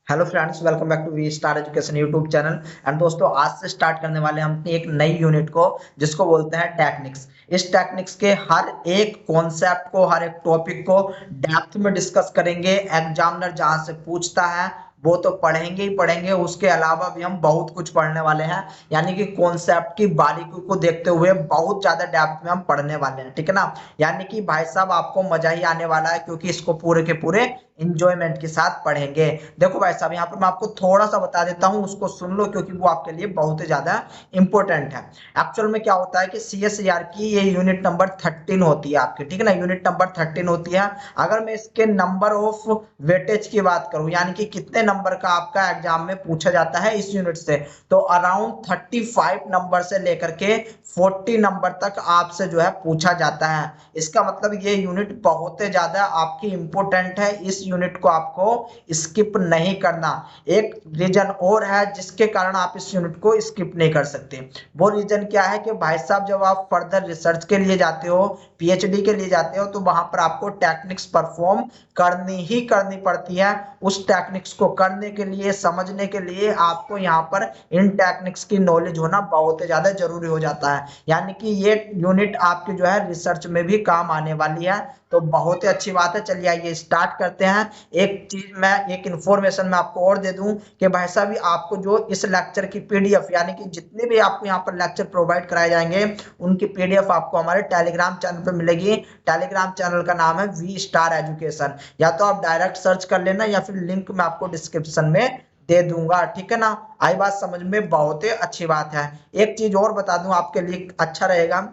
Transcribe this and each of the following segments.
Hello friends, welcome back to V star education YouTube channel. And दोस्तों, आज से start करने वाले हैं हम अपनी एक नई यूनिट को, जिसको बोलते हैं टेक्निक्स। इस टेक्निक्स के हर एक कॉन्सेप्ट को, हर एक टॉपिक को डेप्थ में डिस्कस करेंगे। एग्जामिनर जहां से पूछता है वो तो पढ़ेंगे ही पढ़ेंगे, उसके अलावा भी हम बहुत कुछ पढ़ने वाले हैं। यानी कि कॉन्सेप्ट की बारीकी को देखते हुए बहुत ज्यादा डेप्थ में हम पढ़ने वाले हैं, ठीक है ना। यानी कि भाई साहब, आपको मजा ही आने वाला है, क्योंकि इसको पूरे के पूरे इंजॉयमेंट के साथ पढ़ेंगे। देखो भाई साहब, यहाँ पर मैं आपको थोड़ा सा बता देता हूँ, उसको सुन लो, क्योंकि वो आपके लिए बहुत ही ज्यादा इंपॉर्टेंट है। एक्चुअल में क्या होता है कि CSIR की ये यूनिट नंबर 13 होती है आपकी, ठीक है ना। यूनिट नंबर 13 होती है। अगर मैं इसके नंबर ऑफ वेटेज की बात करूं, यानी कि कितने नंबर का आपका एग्जाम में पूछा जाता है इस यूनिट से, तो अराउंड 35 नंबर से लेकर के 40 नंबर तक आपसे जो है पूछा जाता है। इसका मतलब ये यूनिट बहुत ही ज्यादा आपकी इंपॉर्टेंट है। इस यूनिट को आपको स्किप नहीं करना। एक रीजन और है जिसके कारण आप इस यूनिट को स्किप नहीं कर सकते। वो रीजन क्या है कि भाई साहब, जब आप फर्दर रिसर्च के लिए जाते हो, PhD के लिए जाते हो, तो वहां पर आपको टेक्निक्स परफॉर्म करनी ही करनी पड़ती है। उस टेक्निक्स को करने के लिए, समझने के लिए आपको यहाँ पर इन टेक्निक्स की नॉलेज होना बहुत ही ज्यादा जरूरी हो जाता है। यानी कि ये यूनिट आपकी जो है रिसर्च में भी काम आने वाली है। तो बहुत ही अच्छी बात है। चलिए आइए स्टार्ट करते हैं। एक चीज मैं, एक इन्फॉर्मेशन मैं आपको और दे दूं कि भाई साहब, आपको जो इस लेक्चर की PDF, यानी कि जितने भी आपको यहाँ पर लेक्चर प्रोवाइड कराए जाएंगे, उनकी PDF आपको हमारे टेलीग्राम चैनल पे मिलेगी। टेलीग्राम चैनल का नाम है वी स्टार एजुकेशन। या तो आप डायरेक्ट सर्च कर लेना, या फिर लिंक मैं आपको डिस्क्रिप्शन में दे दूंगा, ठीक है ना। आई बात समझ में? बहुत ही अच्छी बात है। एक चीज और बता दूं आपके लिए अच्छा रहेगा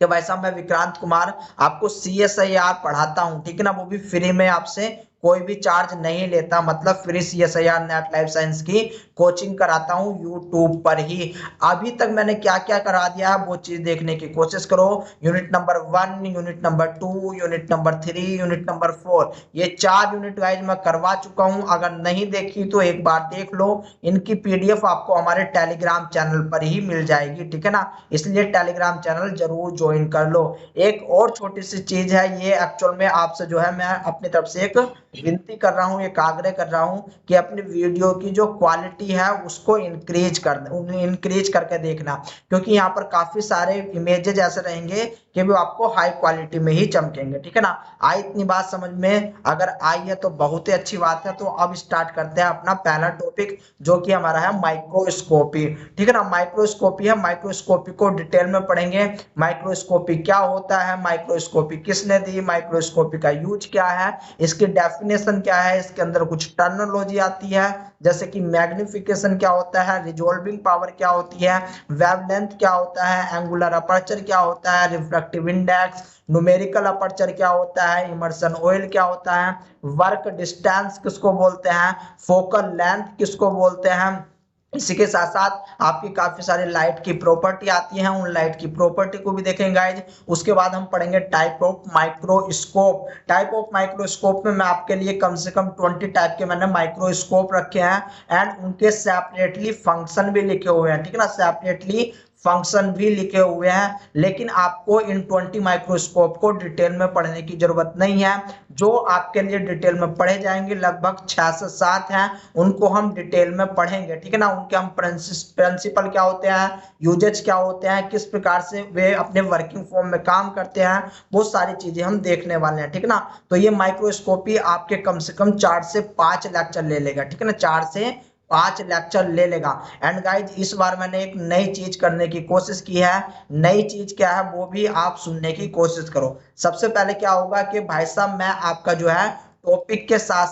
कि भाई साहब, मैं विक्रांत कुमार आपको CSIR पढ़ाता हूँ, ठीक है ना। वो भी फ्री में, आपसे कोई भी चार्ज नहीं लेता। मतलब free CSIR net life science की कोचिंग कराता हूँ यूट्यूब पर ही। अभी तक मैंने क्या क्या करा दिया है वो चीज देखने की कोशिश करो। Unit number 1, unit number 2, unit number 3, unit number 4, ये 4 यूनिट गाइज मैं करवा चुका हूँ। अगर नहीं देखी तो एक बार देख लो। इनकी PDF आपको हमारे टेलीग्राम चैनल पर ही मिल जाएगी, ठीक है ना। इसलिए टेलीग्राम चैनल जरूर ज्वाइन कर लो। एक और छोटी सी चीज है, ये एक्चुअल में आपसे जो है मैं अपनी तरफ से एक विनती कर रहा हूँ, एक आग्रह कर रहा हूँ कि अपनी वीडियो की जो क्वालिटी है उसको इंक्रीज करके देखना। क्योंकि यहाँ पर काफी सारे इमेजेस ऐसे रहेंगे कि वो आपको हाई क्वालिटी में ही चमकेंगे, ठीक है ना। आई इतनी बात समझ में? अगर आई है तो बहुत ही अच्छी बात है। तो अब स्टार्ट करते हैं अपना पहला टॉपिक, जो कि हमारा है माइक्रोस्कोपी, ठीक है ना। माइक्रोस्कोपी है, माइक्रोस्कोपी को डिटेल में पढ़ेंगे। माइक्रोस्कोपी क्या होता है, माइक्रोस्कोपी किसने दी, माइक्रोस्कोपी का यूज क्या है, इसकी डेफिनेशन क्या है, इसके अंदर कुछ टर्मिनोलॉजी आती है, जैसे कि मैग्निफिकेशन क्या होता है, रिजोल्विंग पावर क्या होती है, वेवलेंथ क्या होता है, एंगुलर अपर्चर क्या होता है, रिफ्रैक्टिव इंडेक्स, न्यूमेरिकल अपर्चर क्या होता है, इमर्सन ऑयल क्या होता है, वर्क डिस्टेंस किसको बोलते हैं, फोकल लेंथ किसको बोलते हैं। इसी के साथ साथ आपकी काफी सारी लाइट की प्रॉपर्टी आती है, उन लाइट की प्रॉपर्टी को भी देखेंगे गाइज। उसके बाद हम पढ़ेंगे type of microscope. Type of microscope में मैं आपके लिए कम से कम 20 टाइप के मैंने माइक्रोस्कोप रखे हैं, एंड उनके सेपरेटली फंक्शन भी लिखे हुए हैं, ठीक है ना। सेपरेटली फंक्शन भी लिखे हुए हैं। लेकिन आपको इन 20 माइक्रोस्कोप को डिटेल में पढ़ने की जरूरत नहीं है। जो आपके लिए डिटेल में पढ़े जाएंगे, लगभग 6 से 7 हैं, उनको हम डिटेल में पढ़ेंगे, ठीक है ना। उनके हम प्रिंसिपल क्या होते हैं, यूजेज क्या होते हैं, किस प्रकार से वे अपने वर्किंग फॉर्म में काम करते हैं, वो सारी चीजें हम देखने वाले हैं, ठीक है ना। तो ये माइक्रोस्कोपी आपके कम से कम 4 से 5 लेक्चर ले लेगा, ठीक है ना। 4 से 5 लेक्चर ले लेगा। एंड गाइज, इस बार मैंने एक नई चीज करने की कोशिश की है। नई चीज क्या है वो भी आप सुनने की कोशिश करो। सबसे पहले क्या होगा कि भाई साहब, मैं आपका जो है टॉपिक के साथ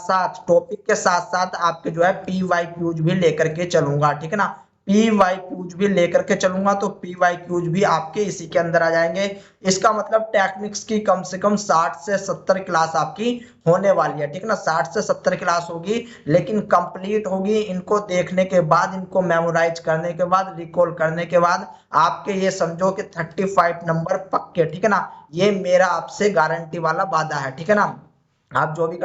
साथ आपके जो है PYQs भी लेकर के चलूंगा, ठीक है ना। PYQs भी लेकर के चलूंगा, तो PYQs भी आपके इसी के अंदर आ जाएंगे। इसका मतलब टेक्निक्स की कम से कम 60 से 70 क्लास आपकी होने वाली है, ठीक है ना। 60 से 70 क्लास होगी, लेकिन कंप्लीट होगी इनको देखने के बाद, इनको मेमोराइज करने के बाद, रिकॉल करने के बाद आपके ये समझो कि 35 नंबर पक्के, ठीक है ना। ये मेरा आपसे गारंटी वाला वादा है, ठीक है ना। आप जो भी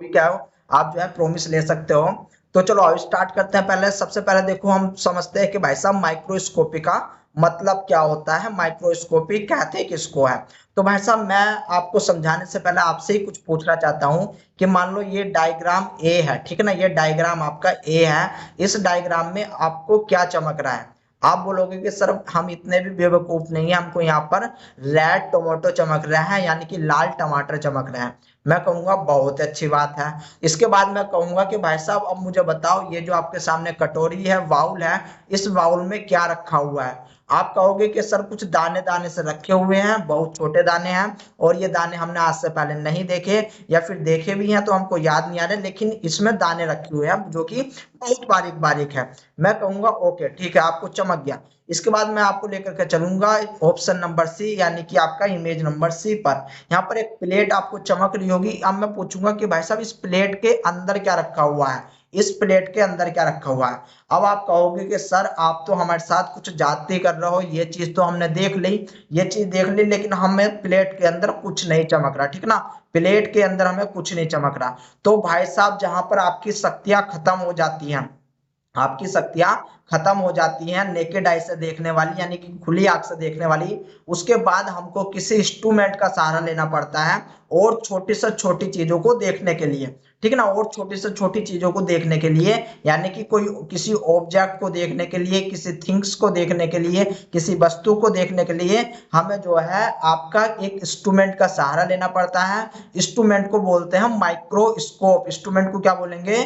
क्या हो, आप जो है प्रोमिस ले सकते हो। तो चलो अब स्टार्ट करते हैं। पहले सबसे पहले देखो, हम समझते हैं कि भाई साहब माइक्रोस्कोपी का मतलब क्या होता है, माइक्रोस्कोपी कहते किसको है। तो भाई साहब मैं आपको समझाने से पहले आपसे ही कुछ पूछना चाहता हूं कि मान लो ये डायग्राम ए है, ठीक है ना, ये डायग्राम आपका ए है, इस डायग्राम में आपको क्या चमक रहा है। आप बोलोगे कि सर हम इतने भी बेवकूफ नहीं है, हमको यहाँ पर रेड टोमेटो चमक रहा है, यानी कि लाल टमाटर चमक रहे हैं। मैं कहूंगा बहुत अच्छी बात है। इसके बाद मैं कहूंगा कि भाई साहब अब मुझे बताओ, ये जो आपके सामने कटोरी है, बाउल है, इस बाउल में क्या रखा हुआ है। आप कहोगे कि सर कुछ दाने दाने से रखे हुए हैं, बहुत छोटे दाने हैं, और ये दाने हमने आज से पहले नहीं देखे, या फिर देखे भी हैं तो हमको याद नहीं आ रहे, लेकिन इसमें दाने रखे हुए हैं जो कि बहुत बारीक बारीक है। मैं कहूंगा ओके ठीक है, आपको चमक गया। इसके बाद मैं आपको लेकर के चलूंगा ऑप्शन नंबर सी, यानी कि आपका इमेज नंबर सी पर। यहाँ पर एक प्लेट आपको चमक रही होगी। अब मैं पूछूंगा कि भाई साहब इस प्लेट के अंदर क्या रखा हुआ है, इस प्लेट के अंदर क्या रखा हुआ है। अब आप कहोगे कि सर आप तो हमारे साथ कुछ जाती कर रहे हो, ये चीज तो हमने देख ली, ये चीज देख ली, लेकिन हमें प्लेट के अंदर कुछ नहीं चमक रहा, ठीक ना, प्लेट के अंदर हमें कुछ नहीं चमक रहा। तो भाई साहब जहां पर आपकी शक्तियां खत्म हो जाती हैं, आपकी शक्तियां खत्म हो जाती हैं नेकेड आई से देखने वाली, यानी कि खुली आंख से देखने वाली, उसके बाद हमको किसी इंस्ट्रूमेंट का सहारा लेना पड़ता है और छोटी से छोटी चीजों को देखने के लिए, ठीक है ना, और छोटी से छोटी चीजों को देखने के लिए, यानी कि कोई किसी ऑब्जेक्ट को देखने के लिए, किसी थिंग्स को देखने के लिए, किसी वस्तु को देखने के लिए हमें जो है आपका एक इंस्ट्रूमेंट का सहारा लेना पड़ता है। इंस्ट्रूमेंट को बोलते हैं माइक्रोस्कोप। इंस्ट्रूमेंट को क्या बोलेंगे,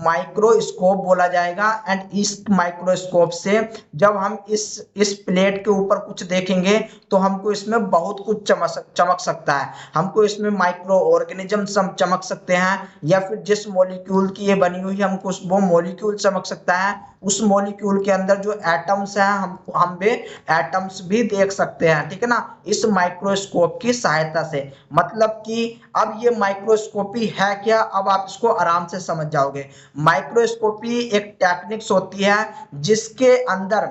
माइक्रोस्कोप बोला जाएगा। एंड इस माइक्रोस्कोप से जब हम इस प्लेट के ऊपर कुछ देखेंगे तो हमको इसमें बहुत कुछ चमक सकता है। हमको इसमें माइक्रो ऑर्गेनिज्म चमक सकते हैं, या फिर जिस मॉलिक्यूल की ये बनी हुई है हमको वो मॉलिक्यूल चमक सकता है। उस मॉलिक्यूल के अंदर जो एटम्स हैं हम भी एटम्स भी देख सकते हैं, ठीक है ना, इस माइक्रोस्कोप की सहायता से। मतलब कि अब ये माइक्रोस्कोपी है क्या, अब आप इसको आराम से समझ जाओगे। माइक्रोस्कोपी एक टेक्निक्स होती है जिसके अंदर,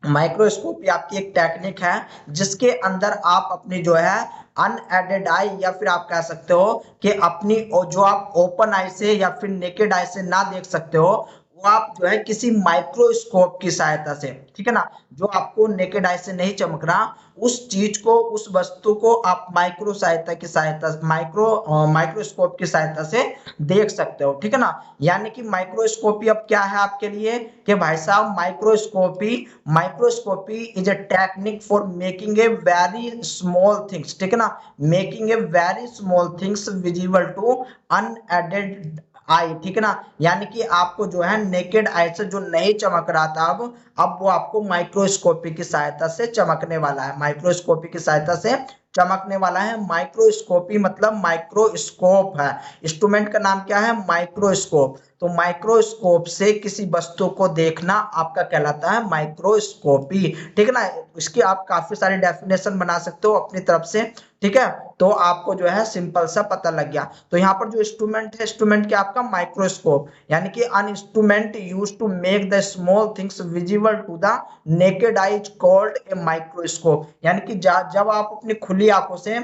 माइक्रोस्कोपी आपकी एक टेक्निक है जिसके अंदर आप अपनी जो है अनएडेड आई, या फिर आप कह सकते हो कि अपनी जो आप ओपन आई से या फिर नेकेड आई से ना देख सकते हो, वो आप जो है किसी माइक्रोस्कोप की सहायता से, ठीक है ना, जो आपको नेकेड आई से नहीं चमक रहा, उस चीज को, उस वस्तु को आप माइक्रोस्कोप की सहायता से देख सकते हो, ठीक है ना। यानी कि माइक्रोस्कोपी अब क्या है आपके लिए कि भाई साहब microscopy is a technique for making a very small things, ठीक है ना, making a very small things visible to unaided eye, ठीक है ना। यानी कि आपको जो है नेकेड आई से जो नहीं चमक रहा था, अब वो आपको माइक्रोस्कोपी की सहायता से चमकने वाला है, माइक्रोस्कोपी की सहायता से चमकने वाला है। माइक्रोस्कोपी मतलब माइक्रोस्कोप है, इंस्ट्रूमेंट का नाम क्या है, माइक्रोस्कोप। तो माइक्रोस्कोप से किसी वस्तु को देखना आपका कहलाता है माइक्रोस्कोपी, ठीक है ना। इसकी आप काफी सारी डेफिनेशन बना सकते हो अपनी तरफ से, ठीक है। तो आपको जो है सिंपल सा पता लग गया। तो यहाँ पर जो इंस्ट्रूमेंट है, इंस्ट्रूमेंट क्या आपका माइक्रोस्कोप, यानी कि an instrument used to make the small things visible to the naked eye is called a microscope. यानी कि जब आप अपनी खुली आंखों से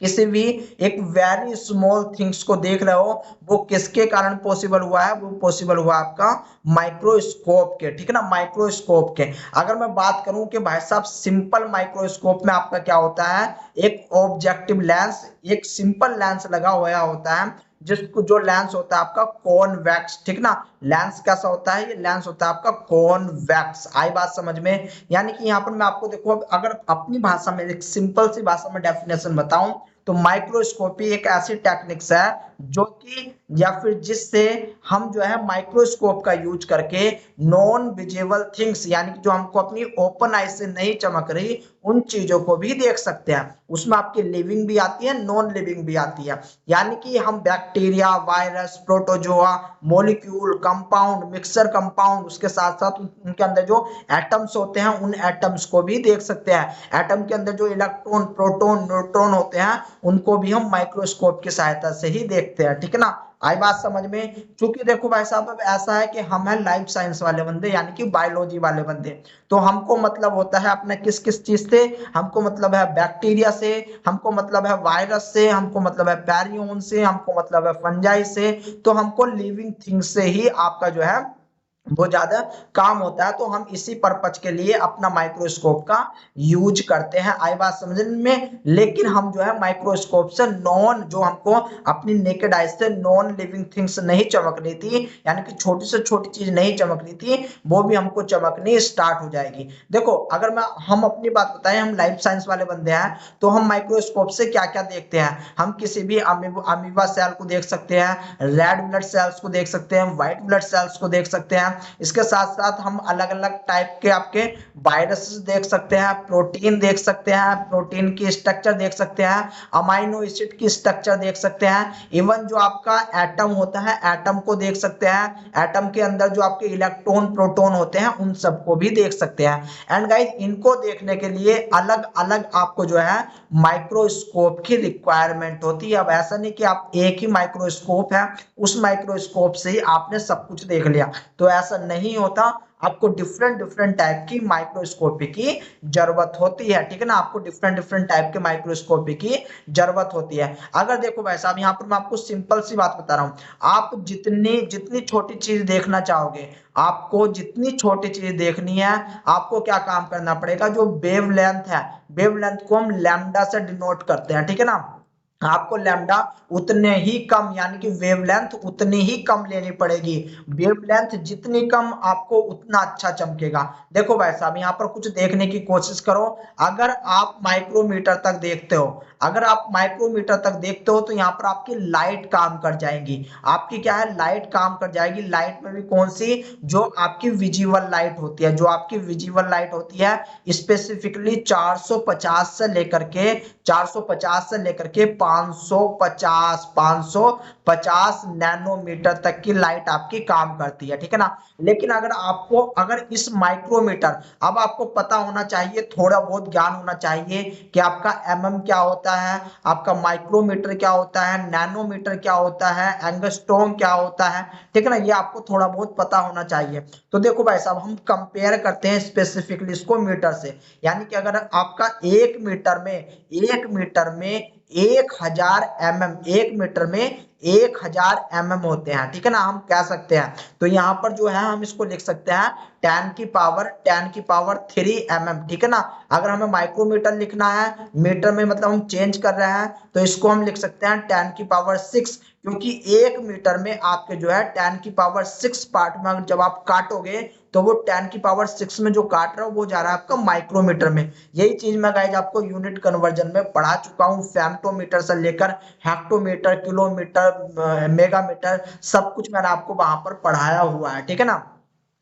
किसी भी एक वेरी स्मॉल थिंग्स को देख रहे हो, वो किसके कारण पॉसिबल हुआ है, वो पॉसिबल हुआ आपका माइक्रोस्कोप के, ठीक है ना, माइक्रोस्कोप के। अगर मैं बात करूं कि भाई साहब सिंपल माइक्रोस्कोप में आपका क्या होता है, एक ऑब्जेक्टिव लेंस, एक सिंपल लेंस लगा हुआ होता है, जिसको जो लेंस होता है आपका कॉन्वेक्स, ठीक ना। लेंस कैसा होता है, ये लेंस होता है आपका कॉन्वेक्स। आई बात समझ में। यानी कि यहाँ पर मैं आपको देखो, अगर अपनी भाषा में एक सिंपल सी भाषा में डेफिनेशन बताऊं तो माइक्रोस्कोपी एक ऐसी टेक्निक्स है जो कि, या फिर जिससे हम जो है माइक्रोस्कोप का यूज करके नॉन विजिबल थिंग्स, यानी कि जो हमको अपनी ओपन आई से नहीं चमक रही, उन चीजों को भी देख सकते हैं। उसमें आपकी लिविंग भी आती है, नॉन लिविंग भी आती है। यानी कि हम bacteria, virus, protozoa, molecule, compound, mixer compound, उसके साथ साथ उनके अंदर जो एटम्स होते हैं उन एटम्स को भी देख सकते हैं। एटम के अंदर जो इलेक्ट्रॉन, प्रोटॉन, न्यूट्रॉन होते हैं उनको भी हम माइक्रोस्कोप की सहायता से ही देखते हैं, ठीक है ना। आई बात समझ में। क्योंकि देखो भाई साहब अब ऐसा है कि हम है लाइफ साइंस वाले बंदे, यानी कि बायोलॉजी वाले बंदे। तो हमको मतलब होता है अपने किस किस चीज से, हमको मतलब है बैक्टीरिया से, हमको मतलब है वायरस से, हमको मतलब है पैरियन से, हमको मतलब है फंजाई से। तो हमको लिविंग थिंग्स से ही आपका जो है बहुत ज्यादा काम होता है, तो हम इसी पर्पज के लिए अपना माइक्रोस्कोप का यूज करते हैं। आई बात समझ में। लेकिन हम जो है माइक्रोस्कोप से नॉन, जो हमको अपनी नेकेड आई से नॉन लिविंग थिंग्स नहीं चमक रही थी, यानी कि छोटी से छोटी चीज नहीं चमक रही थी, वो भी हमको चमकनी स्टार्ट हो जाएगी। देखो अगर मैं हम अपनी बात बताएं, हम लाइफ साइंस वाले बंदे हैं, तो हम माइक्रोस्कोप से क्या क्या देखते हैं। हम किसी भी अमीबा सेल को देख सकते हैं, रेड ब्लड सेल्स को देख सकते हैं, व्हाइट ब्लड सेल्स को देख सकते हैं। इसके साथ साथ हम अलग अलग टाइप के आपके वायरस देख सकते हैं, प्रोटीन देख सकते हैं, प्रोटीन की स्ट्रक्चर देख सकते हैं, अमाइनो एसिड की स्ट्रक्चर देख सकते हैं, इवन जो आपका एटम होता है एटम को देख सकते हैं, एटम के अंदर जो आपके इलेक्ट्रॉन प्रोटॉन होते हैं उन सबको भी देख सकते हैं। एंड गाइस इनको देखने के लिए अलग अलग आपको जो है माइक्रोस्कोप की रिक्वायरमेंट होती है। अब ऐसा नहीं कि आप एक ही माइक्रोस्कोप है, उस माइक्रोस्कोप से ही आपने सब कुछ देख लिया, तो ऐसा नहीं होता। आपको डिफरेंट डिफरेंट टाइप की माइक्रोस्कोपी की जरूरत होती है, ठीक है ना। आपको डिफरेंट डिफरेंट टाइप के माइक्रोस्कोपी की जरूरत होती है। अगर देखो भाई साहब, यहाँ पर मैं आपको सिंपल सी बात बता रहा हूँ, आप जितनी जितनी छोटी चीज देखना चाहोगे, आपको जितनी छोटी चीज देखनी है, आपको क्या काम करना पड़ेगा, जो वेवलेंथ है, वेवलेंथ को हम लैम्डा से डिनोट करते हैं, ठीक है ना। आपको लैम्डा उतने ही कम, यानी कि वेवलेंथ उतनी ही कम लेनी पड़ेगी। वेवलेंथ जितनी कम आपको उतना अच्छा चमकेगा। देखो भाई साहब, यहाँ पर कुछ देखने की कोशिश करो। अगर आप माइक्रोमीटर तक देखते हो, अगर आप माइक्रोमीटर तक देखते हो, तो यहाँ पर आपकी लाइट काम कर जाएगी। आपकी क्या है, लाइट काम कर जाएगी। लाइट में भी कौन सी, जो आपकी विजिबल लाइट होती है, जो आपकी विजिबल लाइट होती है स्पेसिफिकली 450 से लेकर के 450 से लेकर के 550 नैनोमीटर तक की लाइट आपकी काम करती है, ठीक है ना। लेकिन अगर आपको, अगर इस माइक्रोमीटर, अब आपको पता होना चाहिए, थोड़ा बहुत ज्ञान होना चाहिए कि आपका क्या होता है, आपका माइक्रोमीटर क्या होता है, नैनोमीटर क्या होता है, एंगस्ट्रॉम क्या होता है, ठीक है ना। ये आपको थोड़ा बहुत पता होना चाहिए। तो देखो भाई साहब, हम कंपेयर करते हैं स्पेसिफिकली इसको मीटर से, यानी कि अगर आपका एक मीटर में 1000 mm, एक मीटर में 1000 mm होते हैं, ठीक है ना, हम कह सकते हैं। तो यहाँ पर जो है हम इसको लिख सकते हैं 10 की पावर 3 mm, ठीक है ना। अगर हमें माइक्रोमीटर लिखना है, मीटर में मतलब हम चेंज कर रहे हैं, तो इसको हम लिख सकते हैं 10 की पावर 6, क्योंकि एक मीटर में आपके जो है 10 की पावर 6 पार्ट में जब आप काटोगे, तो वो 10 की पावर 6 में जो काट रहा है वो जा रहा है आपका माइक्रोमीटर में। यही चीज मैं गाइज आपको यूनिट कन्वर्जन में पढ़ा चुका हूँ, फेम्टोमीटर से लेकर हेक्टोमीटर, किलोमीटर, मेगामीटर, सब कुछ मैंने आपको वहां पर पढ़ाया हुआ है, ठीक है ना।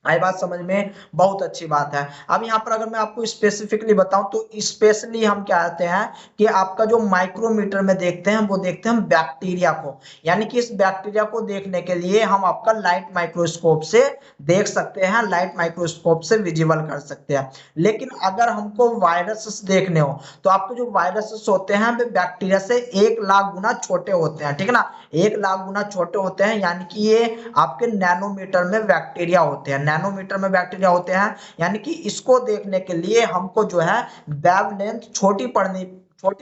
आई बात समझ में, बहुत अच्छी बात है। अब यहाँ पर अगर मैं आपको स्पेसिफिकली बताऊं, तो स्पेशली हम क्या कहते हैं कि आपका जो माइक्रोमीटर में देखते हैं, वो देखते हैं बैक्टीरिया को, यानी कि इस बैक्टीरिया को देखने के लिए हम आपका लाइट माइक्रोस्कोप से देख सकते हैं, लाइट माइक्रोस्कोप से विजिबल कर सकते हैं। लेकिन अगर हमको वायरसेस देखने हो, तो आपको जो वायरसेस होते हैं वे बैक्टीरिया से 1 लाख गुना छोटे होते हैं, ठीक है ना। 1 लाख गुना छोटे होते हैं, यानी कि ये आपके नैनोमीटर में बैक्टीरिया होते हैं, नैनोमीटर में बैक्टीरिया होते हैं। यानी कि इसको देखने के लिए हमको जो है वेवलेंथ छोटी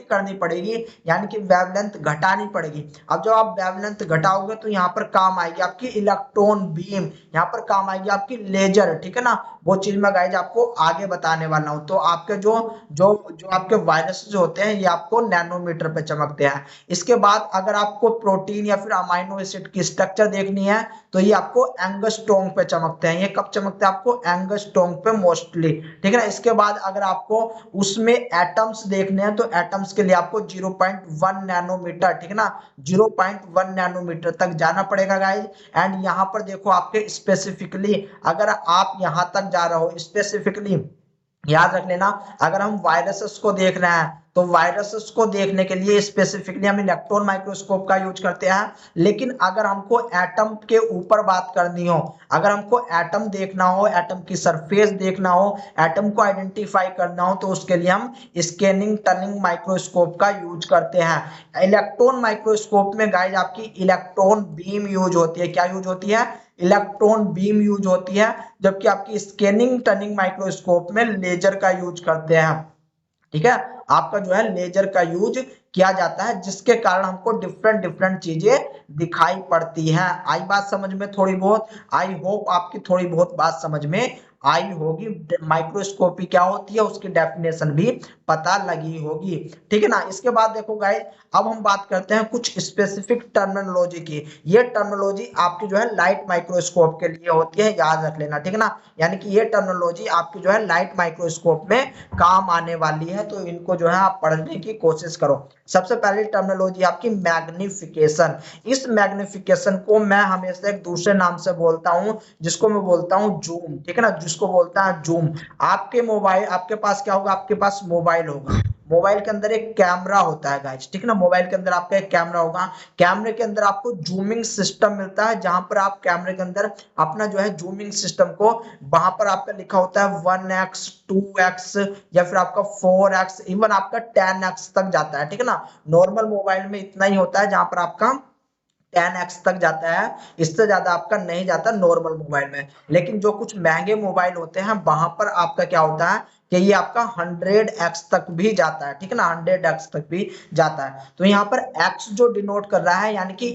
करनी पड़ेगी, यानी कि वेवलेंथ घटानी पड़ेगी। अब जब आप वेवलेंथ घटाओगे, तो यहाँ पर काम आएगी आपकी इलेक्ट्रॉन बीम, यहाँ पर काम आएगी आपकी लेजर, ठीक है ना। वो चीज मैं गाइज आपको आगे बताने वाला हूँ। तो आपके जो जो जो आपके वायरसेस होते हैं, ये आपको नैनोमीटर पे चमकते हैं। इसके बाद अगर आपको प्रोटीन या फिर अमाइनो एसिड की स्ट्रक्चर देखनी है, तो ये आपको एंगस्ट्रॉम पे चमकते हैं। ये कब चमकते हैं, आपको एंगस्ट्रॉम पे मोस्टली, ठीक है ना। इसके बाद अगर आपको उसमें एटम्स देखने हैं, तो एटम्स के लिए आपको 0.1 नैनोमीटर, ठीक है ना, 0.1 नैनोमीटर तक जाना पड़ेगा गाइज। एंड यहाँ पर देखो आपके स्पेसिफिकली, अगर आप यहाँ तक जा रहे हो स्पेसिफिकली, याद रख लेना, अगर हम वायरसेस को देख रहे हैं, तो वायरसेस को देखने के लिए स्पेसिफिकली हम इलेक्ट्रॉन माइक्रोस्कोप का यूज करते हैं। लेकिन अगर हमको एटम के ऊपर बात करनी हो, अगर हमको एटम देखना हो, एटम की सरफेस देखना हो, एटम को आइडेंटिफाई करना हो, तो उसके लिए हम स्कैनिंग टनलिंग माइक्रोस्कोप का यूज करते हैं। इलेक्ट्रॉन माइक्रोस्कोप में गाइज आपकी इलेक्ट्रॉन बीम यूज होती है। क्या यूज होती है, इलेक्ट्रॉन बीम यूज होती है। जबकि आपकी स्कैनिंग टनिंग माइक्रोस्कोप में लेजर का यूज करते हैं, ठीक है। आपका जो है लेजर का यूज किया जाता है, जिसके कारण हमको डिफरेंट डिफरेंट चीजें दिखाई पड़ती है। आई बात समझ में थोड़ी बहुत? आई होप आपकी थोड़ी बहुत बात समझ में आई होगी। माइक्रोस्कोपी क्या होती है उसकी डेफिनेशन भी पता लगी होगी, ठीक है ना। इसके बाद देखो गाइस, अब हम बात करते हैं कुछ स्पेसिफिक टर्मिनोलॉजी की। ये टर्मिनोलॉजी आपकी जो है लाइट माइक्रोस्कोप के लिए होती है, याद रख लेना, ठीक है ना। यानी कि ये टर्मिनोलॉजी आपकी जो है लाइट माइक्रोस्कोप में काम आने वाली है, तो इनको जो है आप पढ़ने की कोशिश करो। सबसे पहली टर्मिनोलॉजी आपकी मैग्निफिकेशन। इस मैग्निफिकेशन को मैं हमेशा एक दूसरे नाम से बोलता हूं, जिसको मैं बोलता हूं जूम, ठीक है ना, जिसको बोलता है जूम। आपके मोबाइल, आपके पास क्या होगा, आपके पास मोबाइल होगा, मोबाइल के अंदर एक कैमरा होता है गाइस, ठीक है ना, मोबाइल के अंदर आपका एक कैमरा होगा। कैमरे के अंदर आपको जूमिंग सिस्टम मिलता है, जहां पर आप कैमरे के अंदर अपना जो है जूमिंग सिस्टम को, वहां पर आपका लिखा होता है 1x 2x या फिर आपका 4x, इवन आपका 10x तक जाता है, ठीक है ना। नॉर्मल मोबाइल में इतना ही होता है जहां पर आपका 10x तक जाता है, इससे ज्यादा आपका नहीं जाता नॉर्मल मोबाइल में। लेकिन जो कुछ महंगे मोबाइल होते हैं वहां पर आपका क्या होता है कि ये आपका 100x तक भी जाता है, ठीक है ना, 100x तक भी जाता है। तो यहाँ पर x जो डिनोट कर रहा है यानी कि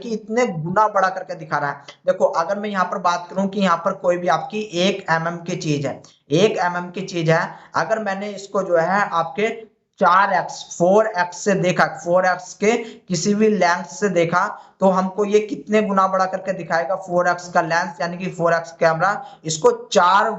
इतने गुना बढ़ा करके दिखा रहा है। देखो अगर मैं यहाँ पर बात करूं कि यहाँ पर कोई भी आपकी 1 mm की चीज है, 1 mm की चीज है, अगर मैंने इसको जो है आपके 4x 4x से देखा, 4x के किसी भी लेंथ से देखा, तो हमको ये कितने गुना बढ़ा करके दिखाएगा, 4x का लेंस यानी कि 4x कैमरा इसको चार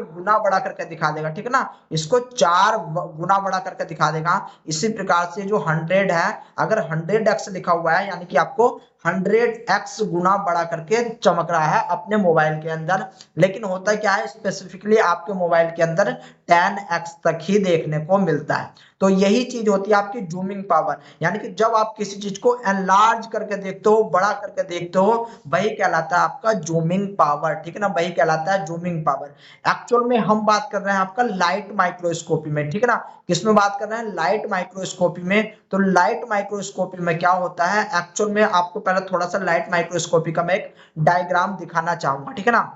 गुना बढ़ा करके दिखा देगा, ठीक है ना, इसको 4 गुना बढ़ा करके दिखा देगा। इसी प्रकार से जो 100 है, अगर 100x लिखा हुआ है यानी कि आपको 100x गुना बढ़ा करके चमक रहा है अपने मोबाइल के अंदर। लेकिन होता क्या है, स्पेसिफिकली आपके मोबाइल के अंदर 10x तक ही देखने को मिलता है। तो यही चीज होती है आपकी जूमिंग पावर, यानी कि जब आप किसी चीज को एनलार्ज करके देखते हो, बड़ा करके देखते हो, वही कहलाता है आपका जूमिंग पावर, ठीक है ना, वही कहलाता है जूमिंग पावर। एक्चुअल में हम बात कर रहे हैं आपका लाइट माइक्रोस्कोपी में, ठीक है ना, किसमें बात कर रहे हैं, लाइट माइक्रोस्कोपी में। तो लाइट माइक्रोस्कोपी में क्या होता है, एक्चुअल में आपको पहले थोड़ा सा लाइट माइक्रोस्कोपी का मैं एक डायग्राम दिखाना चाहूंगा, ठीक है ना।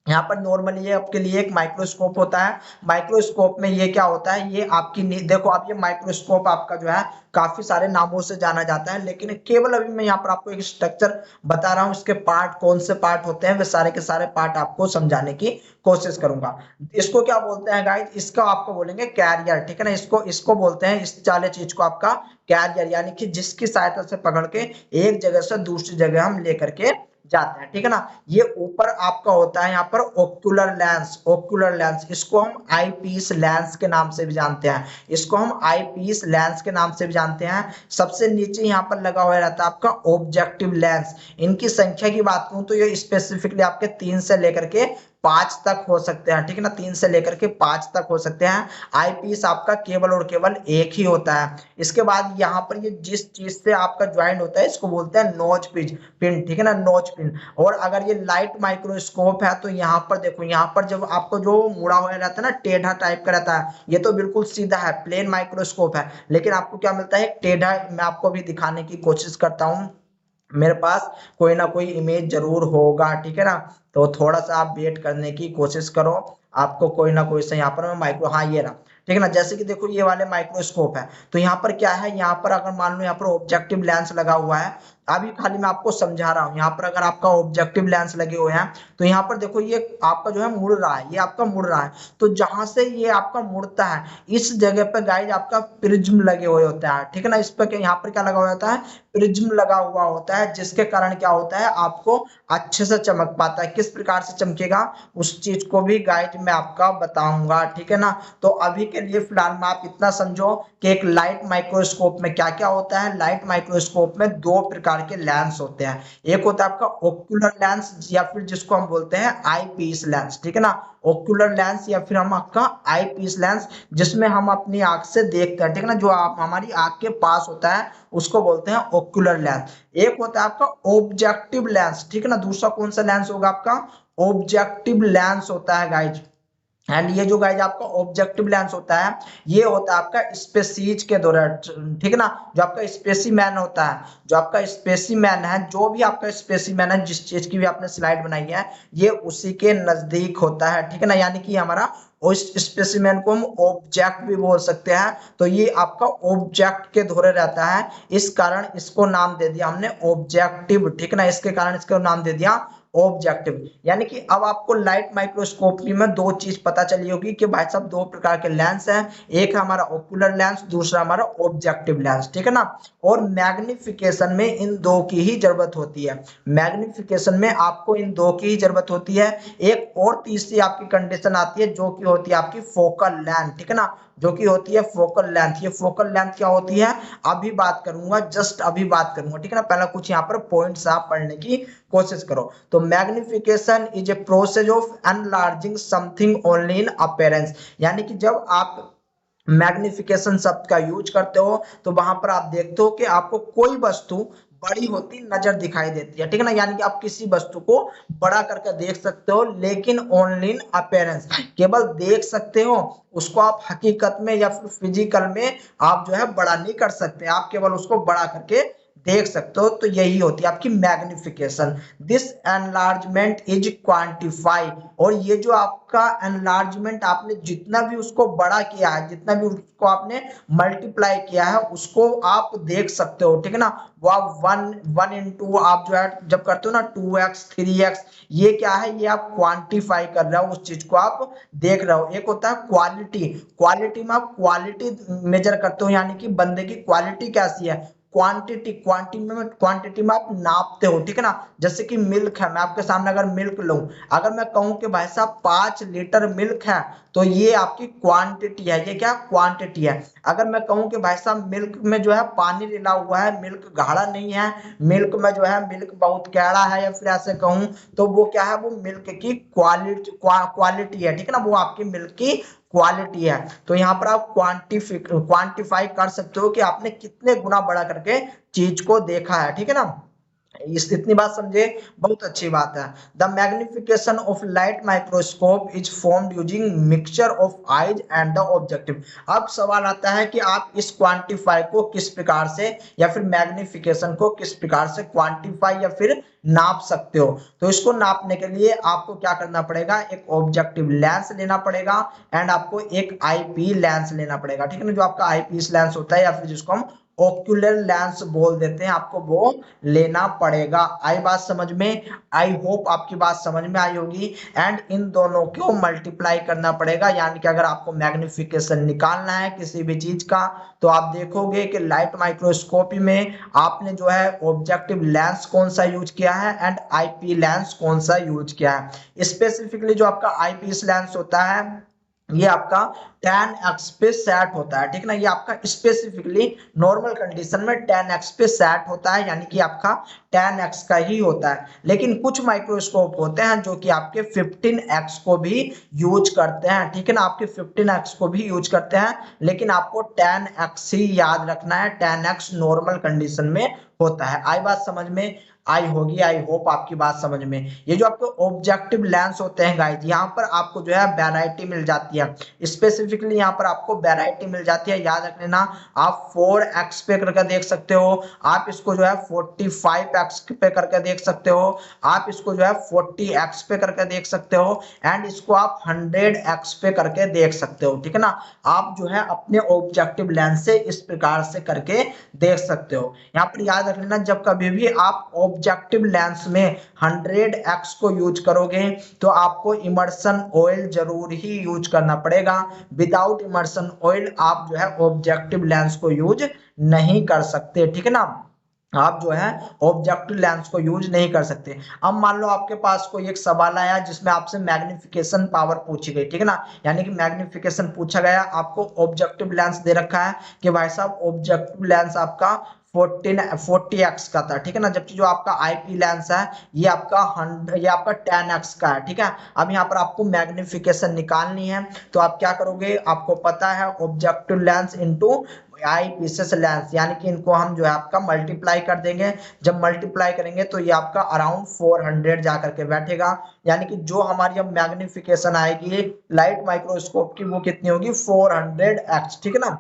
यहाँ पर नॉर्मली ये आपके लिए एक माइक्रोस्कोप होता है। माइक्रोस्कोप में ये क्या होता है, ये आपकी देखो अब ये माइक्रोस्कोप आपका जो है काफी सारे नामों से जाना जाता है, लेकिन केवल अभी मैं यहाँ पर आपको एक स्ट्रक्चर बता रहा हूँ, इसके पार्ट कौन से पार्ट होते हैं, वे सारे के सारे पार्ट आपको समझाने की कोशिश करूंगा। इसको क्या बोलते हैं गाइस, इसका आपको बोलेंगे कैरियर, ठीक है ना, इसको इसको बोलते हैं, इस वाले चीज को आपका कैरियर, यानी कि जिसकी सहायता से पकड़ के एक जगह से दूसरी जगह हम लेकर के जाते हैं, ठीक है ना। ये ऊपर आपका होता है यहाँ पर ओक्यूलर लेंस, ओक्यूलर लेंस, इसको हम आई पीस लेंस के नाम से भी जानते हैं, इसको हम आई पीस लेंस के नाम से भी जानते हैं। सबसे नीचे यहाँ पर लगा हुआ रहता है आपका ऑब्जेक्टिव लेंस। इनकी संख्या की बात करूं तो ये स्पेसिफिकली आपके 3 से लेकर के 5 तक हो सकते हैं, ठीक है ना, 3 से लेकर के 5 तक हो सकते हैं। आई पीस आपका केवल और केवल एक ही होता है। इसके बाद यहाँ पर ये जिस चीज से आपका ज्वाइंट होता है इसको बोलते हैं नोच पिन, ठीक है ना, नोच पिन। और अगर ये लाइट माइक्रोस्कोप है तो यहाँ पर देखो, यहाँ पर जब आपको जो मुड़ा हुआ रहता है ना, टेढ़ा टाइप का रहता है, ये तो बिल्कुल सीधा है, प्लेन माइक्रोस्कोप है, लेकिन आपको क्या मिलता है, एक टेढ़ा। मैं आपको भी दिखाने की कोशिश करता हूँ, मेरे पास कोई ना कोई इमेज जरूर होगा, ठीक है ना, तो थोड़ा सा आप वेट करने की कोशिश करो, आपको कोई ना कोई से यहाँ पर मैं माइक्रो, हाँ ये रहा, ठीक है ना। जैसे कि देखो ये वाले माइक्रोस्कोप है, तो यहाँ पर क्या है, यहाँ पर अगर मान लो यहाँ पर ऑब्जेक्टिव लेंस लगा हुआ है, अभी खाली मैं आपको समझा रहा हूँ, यहाँ पर अगर आपका ऑब्जेक्टिव लेंस लगे हुए हैं तो यहाँ पर देखो ये आपका जो है मुड़ रहा है, ये आपका मुड़ रहा है, तो जहां से ये आपका मुड़ता है इस जगह पे गाइज आपका प्रिज्म लगे हुए होता है, ठीक है ना। इस पर यहाँ पर क्या लगा हुआ होता है, प्रिज्म लगा हुआ होता है, जिसके कारण क्या होता है, आपको अच्छे से चमक पाता है। किस प्रकार से चमकेगा उस चीज को भी गाइड में आपका बताऊंगा, ठीक है ना। तो अभी के लिए फिलहाल में आप इतना समझो कि एक लाइट माइक्रोस्कोप में क्या क्या होता है। लाइट माइक्रोस्कोप में 2 प्रकार के लेंस होते हैं, एक होता है आपका ओक्यूलर लेंस या फिर जिसको हम बोलते हैं आई पीस लेंस, ठीक है ना, ओक्यूलर लेंस या फिर हम आपका आई पीस लेंस, जिसमें हम अपनी आंख से देखते हैं, ठीक है ना, जो आप हमारी आंख के पास होता है उसको बोलते हैं ओक्यूलर लेंस। एक होता है आपका ऑब्जेक्टिव लेंस, ठीक है ना, दूसरा कौन सा लेंस होगा आपका, ऑब्जेक्टिव लेंस होता है गाइज, एंड ये जो गाइज आपका ऑब्जेक्टिव लेंस होता है, ये होता है आपका स्पेसीज के दौरान, ठीक है ना। जो आपका स्पेसीमैन होता है, जो आपका स्पेसीमैन है, जो भी आपका स्पेसीमैन है, जिस चीज की भी आपने स्लाइड बनाई है, ये उसी के नजदीक होता है, ठीक है ना। यानी कि हमारा उस स्पेसीमैन को हम ऑब्जेक्ट भी बोल सकते हैं, तो ये आपका ऑब्जेक्ट के धोरे रहता है, इस कारण इसको नाम दे दिया हमने ऑब्जेक्टिव, ठीक है ना। इसके कारण इसको नाम दे दिया ऑब्जेक्टिव। यानी कि अब आपको लाइट माइक्रोस्कोपी में दो चीज पता चली होगी कि भाई साहब दो प्रकार के लेंस हैं, एक है हमारा ओकुलर लेंस, दूसरा हमारा ऑब्जेक्टिव लेंस, ठीक है ना। और मैग्निफिकेशन में इन दो की ही जरूरत होती है, मैग्निफिकेशन में आपको इन दो की ही जरूरत होती है। एक और तीसरी आपकी कंडीशन आती है जो कि होती है आपकी फोकल लेंथ, ठीक है ना, जो कि होती है फोकल लेंथ। ये फोकल लेंथ क्या होती है अभी बात करूंगा, जस्ट अभी बात करूंगा, ठीक है ना। पहले कुछ यहाँ पर पॉइंट्स आप पढ़ने की कोशिश करो। तो magnification is a process of enlarging something only in appearance, यानी कि जब आप मैग्निफिकेशन शब्द का यूज करते हो तो वहां पर आप देखते हो कि आपको कोई वस्तु बड़ी होती नजर दिखाई देती है, ठीक है ना। यानी कि आप किसी वस्तु को बड़ा करके देख सकते हो, लेकिन ओनली इन अपीयरेंस, केवल देख सकते हो उसको, आप हकीकत में या फिर फिजिकल में आप जो है बड़ा नहीं कर सकते, आप केवल उसको बड़ा करके देख सकते हो। तो यही होती है आपकी magnification. This enlargement is quantify, और ये जो आपका एनलार्जमेंट, आपने जितना भी उसको बड़ा किया है, जितना भी उसको आपने मल्टीप्लाई किया है, उसको आप देख सकते हो, ठीक है ना। वो आप वन इंटू आप जो है जब करते हो ना 2x 3x, ये क्या है, ये आप क्वांटिफाई कर रहे हो, उस चीज को आप देख रहे हो। एक होता है क्वालिटी, क्वालिटी में आप क्वालिटी मेजर करते हो, यानी कि बंदे की क्वालिटी कैसी है। क्वांटिटी, क्वांटिटी में आप नापते हो, ठीक है ना। जैसे कि मिल्क है, मैं आपके सामने अगर मिल्क लूं, अगर मैं कहूं कि भाई साहब 5 लीटर मिल्क है, तो ये आपकी क्वांटिटी है, ये क्या क्वांटिटी है। अगर मैं कहूं कि भाई साहब मिल्क में जो है पानी मिला हुआ है, मिल्क गाढ़ा नहीं है, मिल्क में जो है मिल्क बहुत गहरा है, या फिर ऐसे कहूं तो वो क्या है, वो मिल्क की क्वालिटी है, ठीक है ना, वो आपकी मिल्क की क्वालिटी है। तो यहाँ पर आप क्वांटिफाई कर सकते हो कि आपने कितने गुना बड़ा करके चीज को देखा है, ठीक है ना। इस इतनी बात समझे, बहुत अच्छी बात है। The magnification of light microscope is formed using mixture of eyes and the objective. अब सवाल आता है कि आप इस क्वांटिफाई को किस प्रकार से, या फिर मैग्निफिकेशन को किस प्रकार से क्वांटिफाई या फिर नाप सकते हो। तो इसको नापने के लिए आपको क्या करना पड़ेगा, एक ऑब्जेक्टिव लेंस लेना पड़ेगा, एंड आपको एक आईपी लेंस लेना पड़ेगा, ठीक है ना। जो आपका आईपीस लेंस होता है, या फिर जिसको हम ओक्यूलर लेंस बोल देते हैं, आपको वो लेना पड़ेगा। आई बात समझ में, आई होप आपकी बात समझ में आई होगी। एंड इन दोनों को मल्टीप्लाई करना पड़ेगा, यानी कि अगर आपको मैग्निफिकेशन निकालना है किसी भी चीज का, तो आप देखोगे कि लाइट माइक्रोस्कोपी में आपने जो है ऑब्जेक्टिव लेंस कौन सा यूज किया है एंड आईपी लेंस कौन सा यूज किया है। स्पेसिफिकली जो आपका आईपीस लेंस होता है, ये आपका tan x पे सेट होता है, ठीक ना। ये आपका स्पेसिफिकली नॉर्मल कंडीशन में tan x पे सेट होता है, यानी कि आपका tan x का ही होता है। लेकिन कुछ माइक्रोस्कोप होते हैं जो कि आपके 15x को भी यूज करते हैं, ठीक है ना, आपके 15x को भी यूज करते हैं, लेकिन आपको tan x ही याद रखना है, tan x नॉर्मल कंडीशन में होता है। आई बात समझ में आई होगी, आई होप आपकी बात समझ में। ये जो आपके ऑब्जेक्टिव लेंस होते हैं गाइज, यहाँ पर आपको जो है वैरायटी मिल जाती है, स्पेसिफिकली यहाँ पर आपको वैरायटी मिल जाती है, याद रख लेना। आप 4x पे करके देख सकते हो, आप इसको जो है 45x पे करके देख सकते हो, आप इसको जो है 40x पे करके देख सकते हो, एंड इसको आप 100x पे करके देख सकते हो, ठीक है ना। आप जो है अपने ऑब्जेक्टिव लेंस से इस प्रकार से करके देख सकते हो। यहाँ पर याद रख लेना, जब कभी भी आप ऑब्जेक्टिव लेंस में 100x को यूज करोगे तो आपको इमर्शन ऑयल जरूर ही यूज करना पड़ेगा। विदाउट इमर्शन ऑयल आप जो है ऑब्जेक्टिव लेंस को यूज नहीं कर सकते, ठीक है ना। आप जो है ऑब्जेक्टिव लेंस को यूज नहीं कर सकते। अब मान लो आपके पास कोई एक सवाल आया जिसमें आपसे मैग्निफिकेशन पावर पूछी गई, ठीक है ना, यानी कि मैग्निफिकेशन पूछा गया, आपको ऑब्जेक्टिव लेंस दे रखा है कि भाई साहब ऑब्जेक्टिव लेंस आपका 40x का था, ठीक है ना, जबकि जो आपका आईपी लेंस है ये आपका 10x का है, ठीक है। अब यहाँ पर आपको मैग्निफिकेशन निकालनी है, तो आप क्या करोगे, आपको पता है objective lens into I pieces lens, यानी कि इनको हम जो है आपका मल्टीप्लाई कर देंगे। जब मल्टीप्लाई करेंगे तो ये आपका अराउंड 400 जा करके बैठेगा, यानी कि जो हमारी अब मैग्निफिकेशन आएगी लाइट माइक्रोस्कोप की वो कितनी होगी, 400x, ठीक है ना,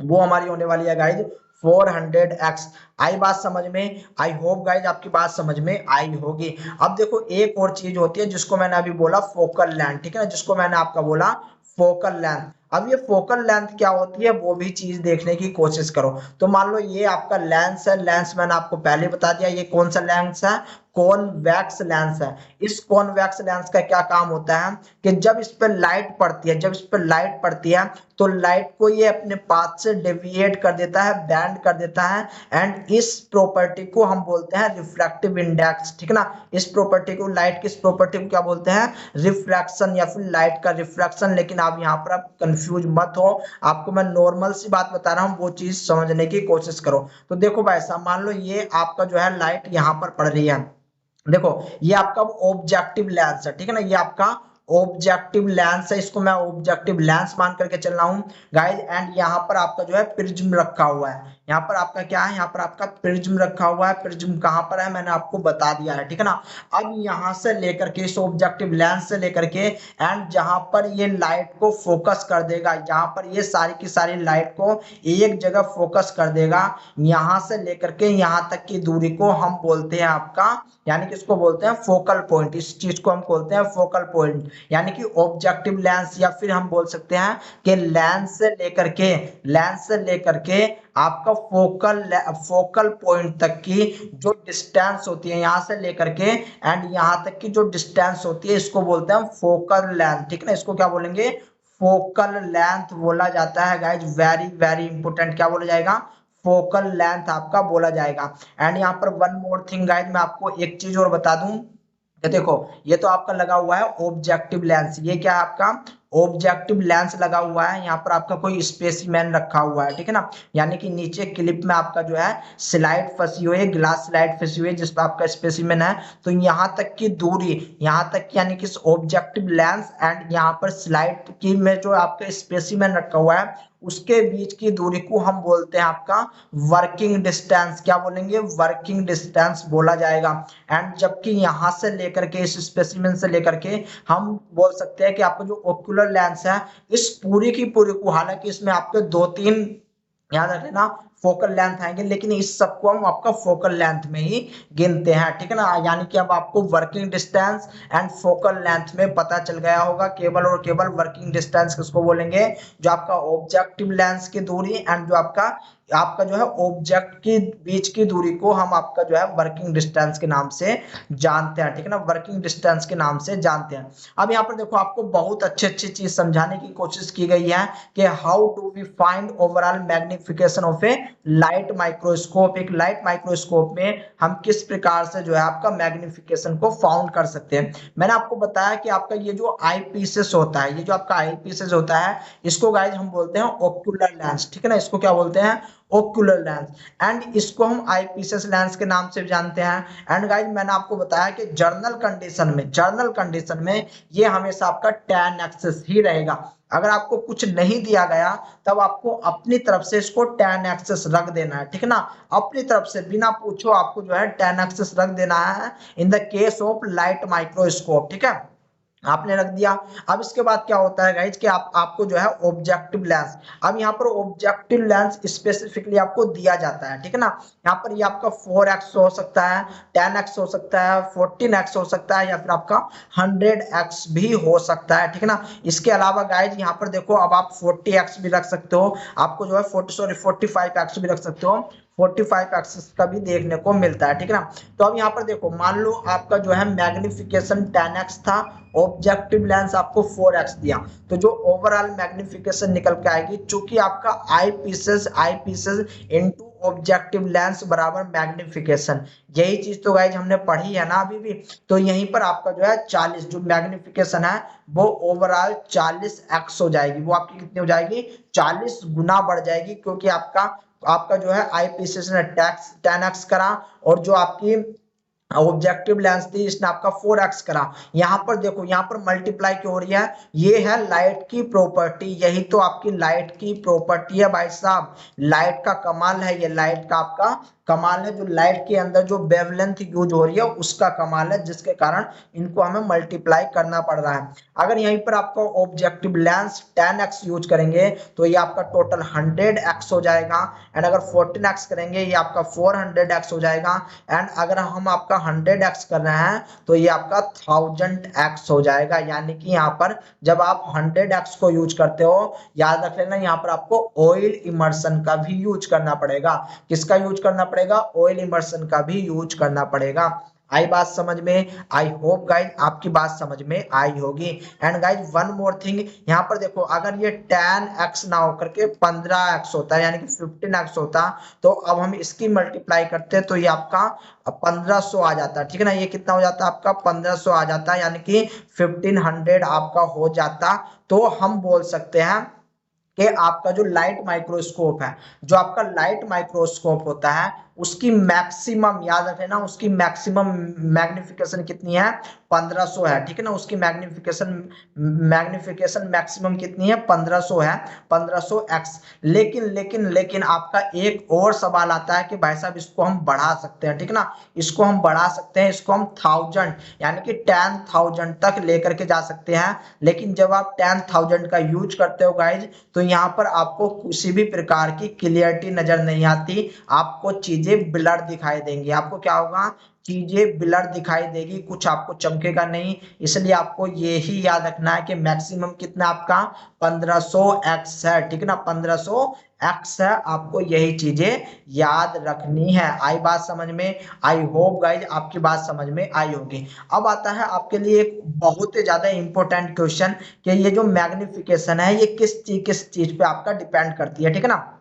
वो हमारी होने वाली है गाइज 400x। आई बात समझ में, आई होप गाइज आपकी बात समझ में आई होगी। अब देखो एक और चीज होती है जिसको मैंने अभी बोला फोकल लेंथ, ठीक है ना, जिसको मैंने आपका बोला फोकल लेंथ। अब ये फोकल लेंथ क्या होती है वो भी चीज देखने की कोशिश करो। तो मान लो ये आपका लेंस है, लेंस मैंने आपको पहले बता दिया ये कौन सा लेंस है, कॉन्वेक्स लेंस है। इस कॉन्वेक्स लेंस का क्या काम होता है कि जब इस पर लाइट पड़ती है, जब इस पर लाइट पड़ती है तो लाइट को ये अपने पाथ से डेविएट कर देता है, बैंड कर देता है, एंड इस प्रॉपर्टी को हम बोलते हैं रिफ्रैक्टिव इंडेक्स, ठीक है ना। इस प्रॉपर्टी को, लाइट की इस प्रॉपर्टी को क्या बोलते हैं, रिफ्रैक्शन या फिर लाइट का रिफ्रैक्शन। लेकिन आप यहाँ पर आप कंफ्यूज मत हो, आपको मैं नॉर्मल सी बात बता रहा हूँ, वो चीज समझने की कोशिश करो। तो देखो भाई साहब, मान लो ये आपका जो है लाइट यहाँ पर पड़ रही है, देखो ये आपका ऑब्जेक्टिव लेंस है, ठीक है ना, ये आपका ऑब्जेक्टिव लेंस है, इसको मैं ऑब्जेक्टिव लेंस मान करके चल रहा हूँ गाइज। एंड यहाँ पर आपका जो है प्रिज्म रखा हुआ है, यहाँ पर आपका क्या है, यहाँ पर आपका प्रिज्म रखा हुआ है। प्रिज्म कहाँ पर है मैंने आपको बता दिया है, ठीक है ना। अब यहाँ से लेकर के, इस ऑब्जेक्टिव लेंस से लेकर के एंड जहां पर ये लाइट को फोकस कर देगा, जहां पर ये सारी की सारी लाइट को एक जगह फोकस कर देगा, यहाँ से लेकर के यहाँ तक की दूरी को हम बोलते हैं आपका, यानी कि इसको बोलते हैं फोकल पॉइंट। इस चीज को हम बोलते हैं फोकल पॉइंट, यानी कि ऑब्जेक्टिव लेंस, या फिर हम बोल सकते हैं कि लेंस से लेकर के आपका फोकल पॉइंट तक की जो डिस्टेंस होती है, यहां से लेकर के एंड यहां तक की जो डिस्टेंस होती है, इसको बोलते हैं फोकल लेंथ, ठीक है ना। इसको क्या बोलेंगे, फोकल लेंथ बोला जाता है गाइज। वेरी वेरी इंपोर्टेंट, क्या बोला जाएगा, फोकल लेंथ आपका बोला जाएगा। एंड यहाँ पर वन मोर थिंग गाइज, मैं आपको एक चीज और बता दूं, ये देखो ये तो आपका लगा हुआ है ऑब्जेक्टिव लेंस, ये क्या है आपका ऑब्जेक्टिव लेंस लगा हुआ है। यहाँ पर आपका कोई स्पेसिमेन रखा हुआ है, ठीक है ना, यानी कि नीचे क्लिप में आपका जो है स्लाइड फंसी हुई है, ग्लास स्लाइड फंसी हुई है जिस पर आपका स्पेसिमेन है। तो यहाँ तक की दूरी, यहाँ तक यानी कि ऑब्जेक्टिव लेंस एंड यहाँ पर स्लाइड की में जो आपका स्पेसिमेन रखा हुआ है उसके बीच की दूरी को हम बोलते हैं आपका वर्किंग डिस्टेंस। क्या बोलेंगे, वर्किंग डिस्टेंस बोला जाएगा। एंड जबकि यहां से लेकर के, इस स्पेसिमेन से लेकर के हम बोल सकते हैं कि आपका जो ओक्यूलर लेंस है, इस पूरी की पूरी को, हालांकि इसमें आपके 2-3 याद रखना फोकल लेंथ आएंगे, लेकिन इस सबको हम आपका फोकल लेंथ में ही गिनते हैं, ठीक है ना। यानी कि अब आपको working distance and focal length में पता चल गया होगा, केवल और केवल वर्किंग डिस्टेंस किसको बोलेंगे, जो आपका ऑब्जेक्टिव लेंस की दूरी एंड जो आपका जो है ऑब्जेक्ट के बीच की दूरी को हम आपका जो है वर्किंग डिस्टेंस के नाम से जानते हैं, ठीक है ना, वर्किंग डिस्टेंस के नाम से जानते हैं। अब यहाँ पर देखो आपको बहुत अच्छी चीज समझाने की कोशिश की गई है कि how do we find overall magnification of a light microscope. एक लाइट माइक्रोस्कोप में हम किस प्रकार से जो है आपका मैग्निफिकेशन को फाउंड कर सकते हैं। मैंने आपको बताया कि आपका ये जो आई पीसेस होता है, ये जो आपका आई पीसेस होता है, इसको गाइज हम बोलते हैं ओक्यूलर लेंस, ठीक है ना, इसको क्या बोलते हैं, ओक्यूलर लेंस। एंड इसको हम आई पीसेस लेंस के नाम से भी जानते हैं। एंड गाइज मैंने आपको बताया कि जर्नल कंडीशन में ये हमेशा आपका 10 एक्सेस ही रहेगा। अगर आपको कुछ नहीं दिया गया तब आपको अपनी तरफ से इसको 10 एक्सेस रख देना है, ठीक है ना, अपनी तरफ से बिना पूछो आपको जो है 10 एक्सेस रख देना है in the case of light microscope, ठीक है, आपने रख दिया। अब इसके बाद क्या होता है गाइज कि आपको जो है ऑब्जेक्टिव लेंस, अब यहाँ पर ऑब्जेक्टिव लेंस स्पेसिफिकली आपको दिया जाता है, ठीक है ना। यहाँ पर ये आपका 4x हो सकता है, 10x हो सकता है, 14x हो सकता है, या फिर आपका 100x भी हो सकता है, ठीक है ना। इसके अलावा गाइज यहाँ पर देखो अब आप 40x भी रख सकते हो, आपको जो है 45x भी रख सकते हो, 45 एक्सिस का भी देखने को मिलता है, ठीक है ना। तो अब यहाँ पर देखो मान लो आपका जो है मैग्निफिकेशन 10x था, ऑब्जेक्टिव लेंस आपको 4x दिया, तो जो ओवरऑल मैग्निफिकेशन निकल के आएगी, चूंकि आपका आई पीसेस इनटू ऑब्जेक्टिव लेंस बराबर मैग्निफिकेशन, यही चीज तो गाइज हमने पढ़ी है ना अभी भी। तो यहीं पर आपका जो है 40 जो मैग्निफिकेशन है वो ओवरऑल 40x हो जाएगी, वो आपकी कितनी हो जाएगी, 40 गुना बढ़ जाएगी, क्योंकि आपका आपका जो है आईपीएस ने 10x करा, और जो आपकी ऑब्जेक्टिव लेंस थी इसने आपका 4x करा। यहाँ पर देखो, यहाँ पर मल्टीप्लाई क्यों हो रही है, ये है लाइट की प्रॉपर्टी, यही तो आपकी लाइट की प्रॉपर्टी है भाई साहब। लाइट का कमाल है, ये लाइट का आपका कमाल है, जो लाइट के अंदर जो वेवलेंथ यूज हो रही है उसका कमाल है, जिसके कारण इनको हमें मल्टीप्लाई करना पड़ रहा है। अगर यहीं पर आपको ऑब्जेक्टिव लेंस 10x यूज करेंगे तो ये आपका टोटल 100x हो जाएगा, एंड अगर 14x करेंगे ये आपका 400x हो जाएगा, एंड अगर हम आपका 100x कर रहे हैं तो ये आपका 1000x हो जाएगा। यानी कि यहाँ पर जब आप 100x को यूज करते हो, याद रख लेना यहाँ पर आपको ऑयल इमर्शन का भी यूज करना पड़ेगा। किसका यूज करना पड़ेगा, ऑयल इमर्शन का भी यूज करना पड़ेगा। आई बात समझ में, आई होप गाइज आपकी बात समझ में आई होगी। And guys one more thing, यहाँ पर देखो अगर ये 10x ना होकर के 15x होता है यानी कि 15x होता, तो अब हम इसकी मल्टीप्लाई करते हैं तो ये आपका 1500 आ जाता है, ठीक है ना। ये कितना हो जाता है आपका 1500 आ जाता है, यानी कि 1500 आपका हो जाता। तो हम बोल सकते हैं कि आपका जो लाइट माइक्रोस्कोप है, जो आपका लाइट माइक्रोस्कोप होता है उसकी मैक्सिमम, याद रख लेना, उसकी मैक्सिमम मैग्निफिकेशन कितनी है, 1500 है, ठीक है ना। उसकी मैग्निफिकेशन मैक्सिमम कितनी है, 1500 है, 1500x। लेकिन आपका एक और सवाल आता है कि भाई साहब इसको हम बढ़ा सकते हैं, ठीक है ना, इसको हम बढ़ा सकते हैं, इसको हम 1000 यानी कि 10,000 तक लेकर के जा सकते हैं। लेकिन जब आप 10,000 का यूज करते हो गाइज, तो यहाँ पर आपको किसी भी प्रकार की क्लियरिटी नजर नहीं आती, आपको चीजें ब्लर दिखाई देंगी। आपको क्या होगा, चीजें ब्लर दिखाई देगी, कुछ आपको चमकेगा नहीं। इसलिए आपको ये ही याद रखना है कि मैक्सिमम कितना आपका 1500x है, ठीक है ना, 1500x है। आपको यही चीजें याद रखनी है। आई बात समझ में, आई होप गाइज आपकी बात समझ में आई होगी। अब आता है आपके लिए एक बहुत ही ज्यादा इंपॉर्टेंट क्वेश्चन कि ये जो मैग्निफिकेशन है ये किस चीज पे आपका डिपेंड करती है, ठीक है ना।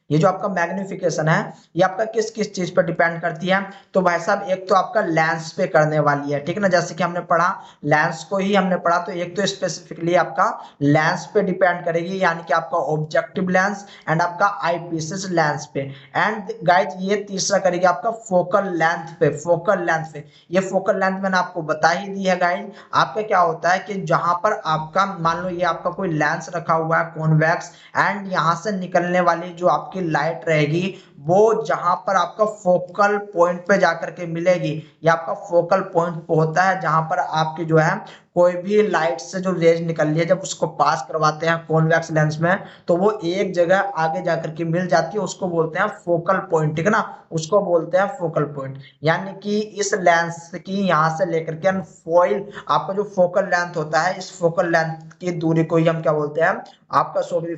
ये जो आपका मैग्निफिकेशन है ये आपका किस किस चीज पर डिपेंड करती है, तो भाई साहब एक तो आपका लेंस पे करने वाली है, ठीक है ना। जैसे कि हमने पढ़ा, लेंस को ही हमने पढ़ा, तो एक तो स्पेसिफिकली आपका लेंस पे डिपेंड करेगी, यानी कि आपका ऑब्जेक्टिव लेंस एंड आपका आईपीएस लेंस पे। एंड गाइज ये तीसरा करेगी आपका फोकल लेंथ पे, फोकल लेंथ पे। ये फोकल लेंथ मैंने आपको बता ही दी है गाइज। आपका क्या होता है कि जहां पर आपका मान लो ये आपका कोई लेंस रखा हुआ है कॉन्वेक्स, एंड यहाँ से निकलने वाली जो आपकी लाइट रहेगी वो जहां पर आपका फोकल पॉइंट पे जाकर के मिलेगी, या आपका फोकल पॉइंट होता है जहां पर आपकी जो है कोई भी लाइट से जो रेज निकल रही है, जब उसको पास करवाते हैं कॉन्वेक्स लेंस में, तो वो एक जगह आगे जाकर के मिल जाती है, उसको बोलते हैं फोकल पॉइंट, ठीक है ना, उसको बोलते हैं फोकल पॉइंट। यानी कि इस लेंस की यहाँ से लेकर के फॉइल आपका जो फोकल लेंथ होता है, इस फोकल लेंथ की दूरी को ही हम क्या बोलते हैं, आपका सॉरी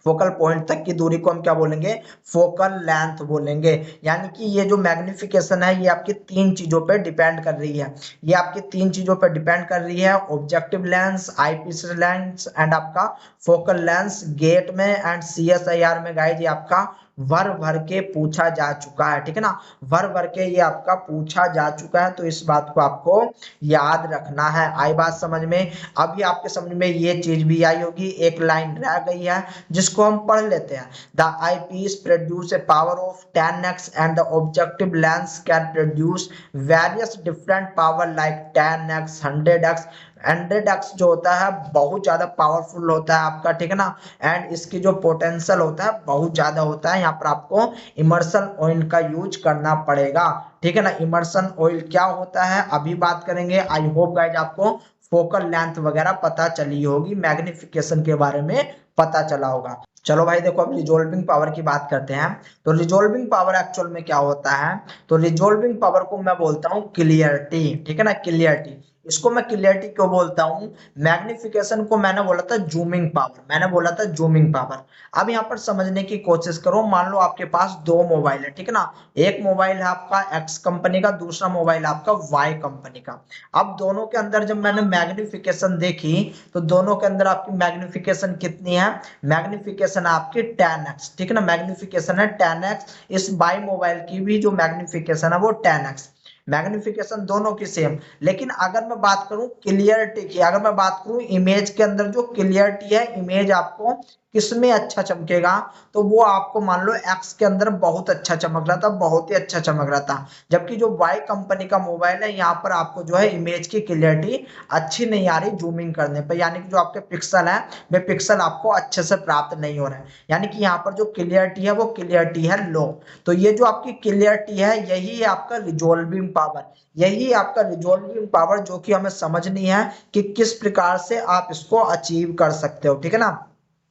फोकल पॉइंट तक की दूरी को हम क्या बोलेंगे, फोकल लेंथ बोलेंगे। यानी कि ये जो मैग्निफिकेशन है ये आपकी तीन चीजों पे डिपेंड कर रही है, ये आपकी तीन चीजों पे डिपेंड कर रही है, objective lens, IPS lens and आपका फोकल लेंस। गेट में एंड सीएसआईआर में गाइज ये आपका भर भर के पूछा जा चुका है, ठीक है ना, भर भर के ये आपका पूछा जा चुका है, तो इस बात को आपको याद रखना है। आई बात समझ में, अभी आपके समझ में ये चीज भी आई होगी, एक लाइन रह गई है जिसको हम पढ़ लेते हैं। The eyepiece produce a power of 10x and the objective lens can produce various different power like 10x 100x। 100x जो होता है बहुत ज्यादा पावरफुल होता है आपका, ठीक है ना, एंड इसकी जो पोटेंशियल होता है बहुत ज्यादा होता है। यहाँ पर आपको इमर्सन ऑयल का यूज करना पड़ेगा, ठीक है ना। इमर्सन ऑयल क्या होता है अभी बात करेंगे। आई होप गाइज आपको फोकल लेंथ वगैरह पता चली होगी, मैग्निफिकेशन के बारे में पता चला होगा। चलो भाई देखो, अब रिजोल्विंग पावर की बात करते हैं। तो रिजोल्विंग पावर एक्चुअल में क्या होता है, तो रिजोल्विंग पावर को मैं बोलता हूँ क्लियरिटी, ठीक है ना, क्लियरिटी। इसको मैं क्लियरिटी क्यों बोलता हूँ, मैग्निफिकेशन को मैंने बोला था जूमिंग पावर, मैंने बोला था जूमिंग पावर। अब यहाँ पर समझने की कोशिश करो, मान लो आपके पास दो मोबाइल है, ठीक है ना, एक मोबाइल है आपका एक्स कंपनी का, दूसरा मोबाइल है आपका वाई कंपनी का। अब दोनों के अंदर जब मैंने मैग्निफिकेशन देखी तो दोनों के अंदर आपकी मैग्निफिकेशन कितनी है, मैग्निफिकेशन आपकी 10x, ठीक है ना, मैग्निफिकेशन है 10x। इस वाई मोबाइल की भी जो मैग्निफिकेशन है वो 10x, मैग्निफिकेशन दोनों की सेम। लेकिन अगर मैं बात करूं क्लियरिटी की, अगर मैं बात करूं इमेज के अंदर जो क्लियरिटी है, इमेज आपको किस में अच्छा चमकेगा, तो वो आपको मान लो एक्स के अंदर बहुत अच्छा चमक रहा था, बहुत ही अच्छा चमक रहा था। जबकि जो वाई कंपनी का मोबाइल है, यहाँ पर आपको जो है इमेज की क्लियरिटी अच्छी नहीं आ रही जूमिंग करने पर, यानी कि जो आपके पिक्सल है वे पिक्सल आपको अच्छे से प्राप्त नहीं हो रहे हैं, यानी कि यहाँ पर जो क्लियरिटी है वो क्लियरिटी है लो। तो ये जो आपकी क्लियरिटी है यही है आपका रिजोल्विंग पावर, यही आपका रिजोल्विंग पावर, जो कि हमें समझनी है कि किस प्रकार से आप इसको अचीव कर सकते हो, ठीक है ना।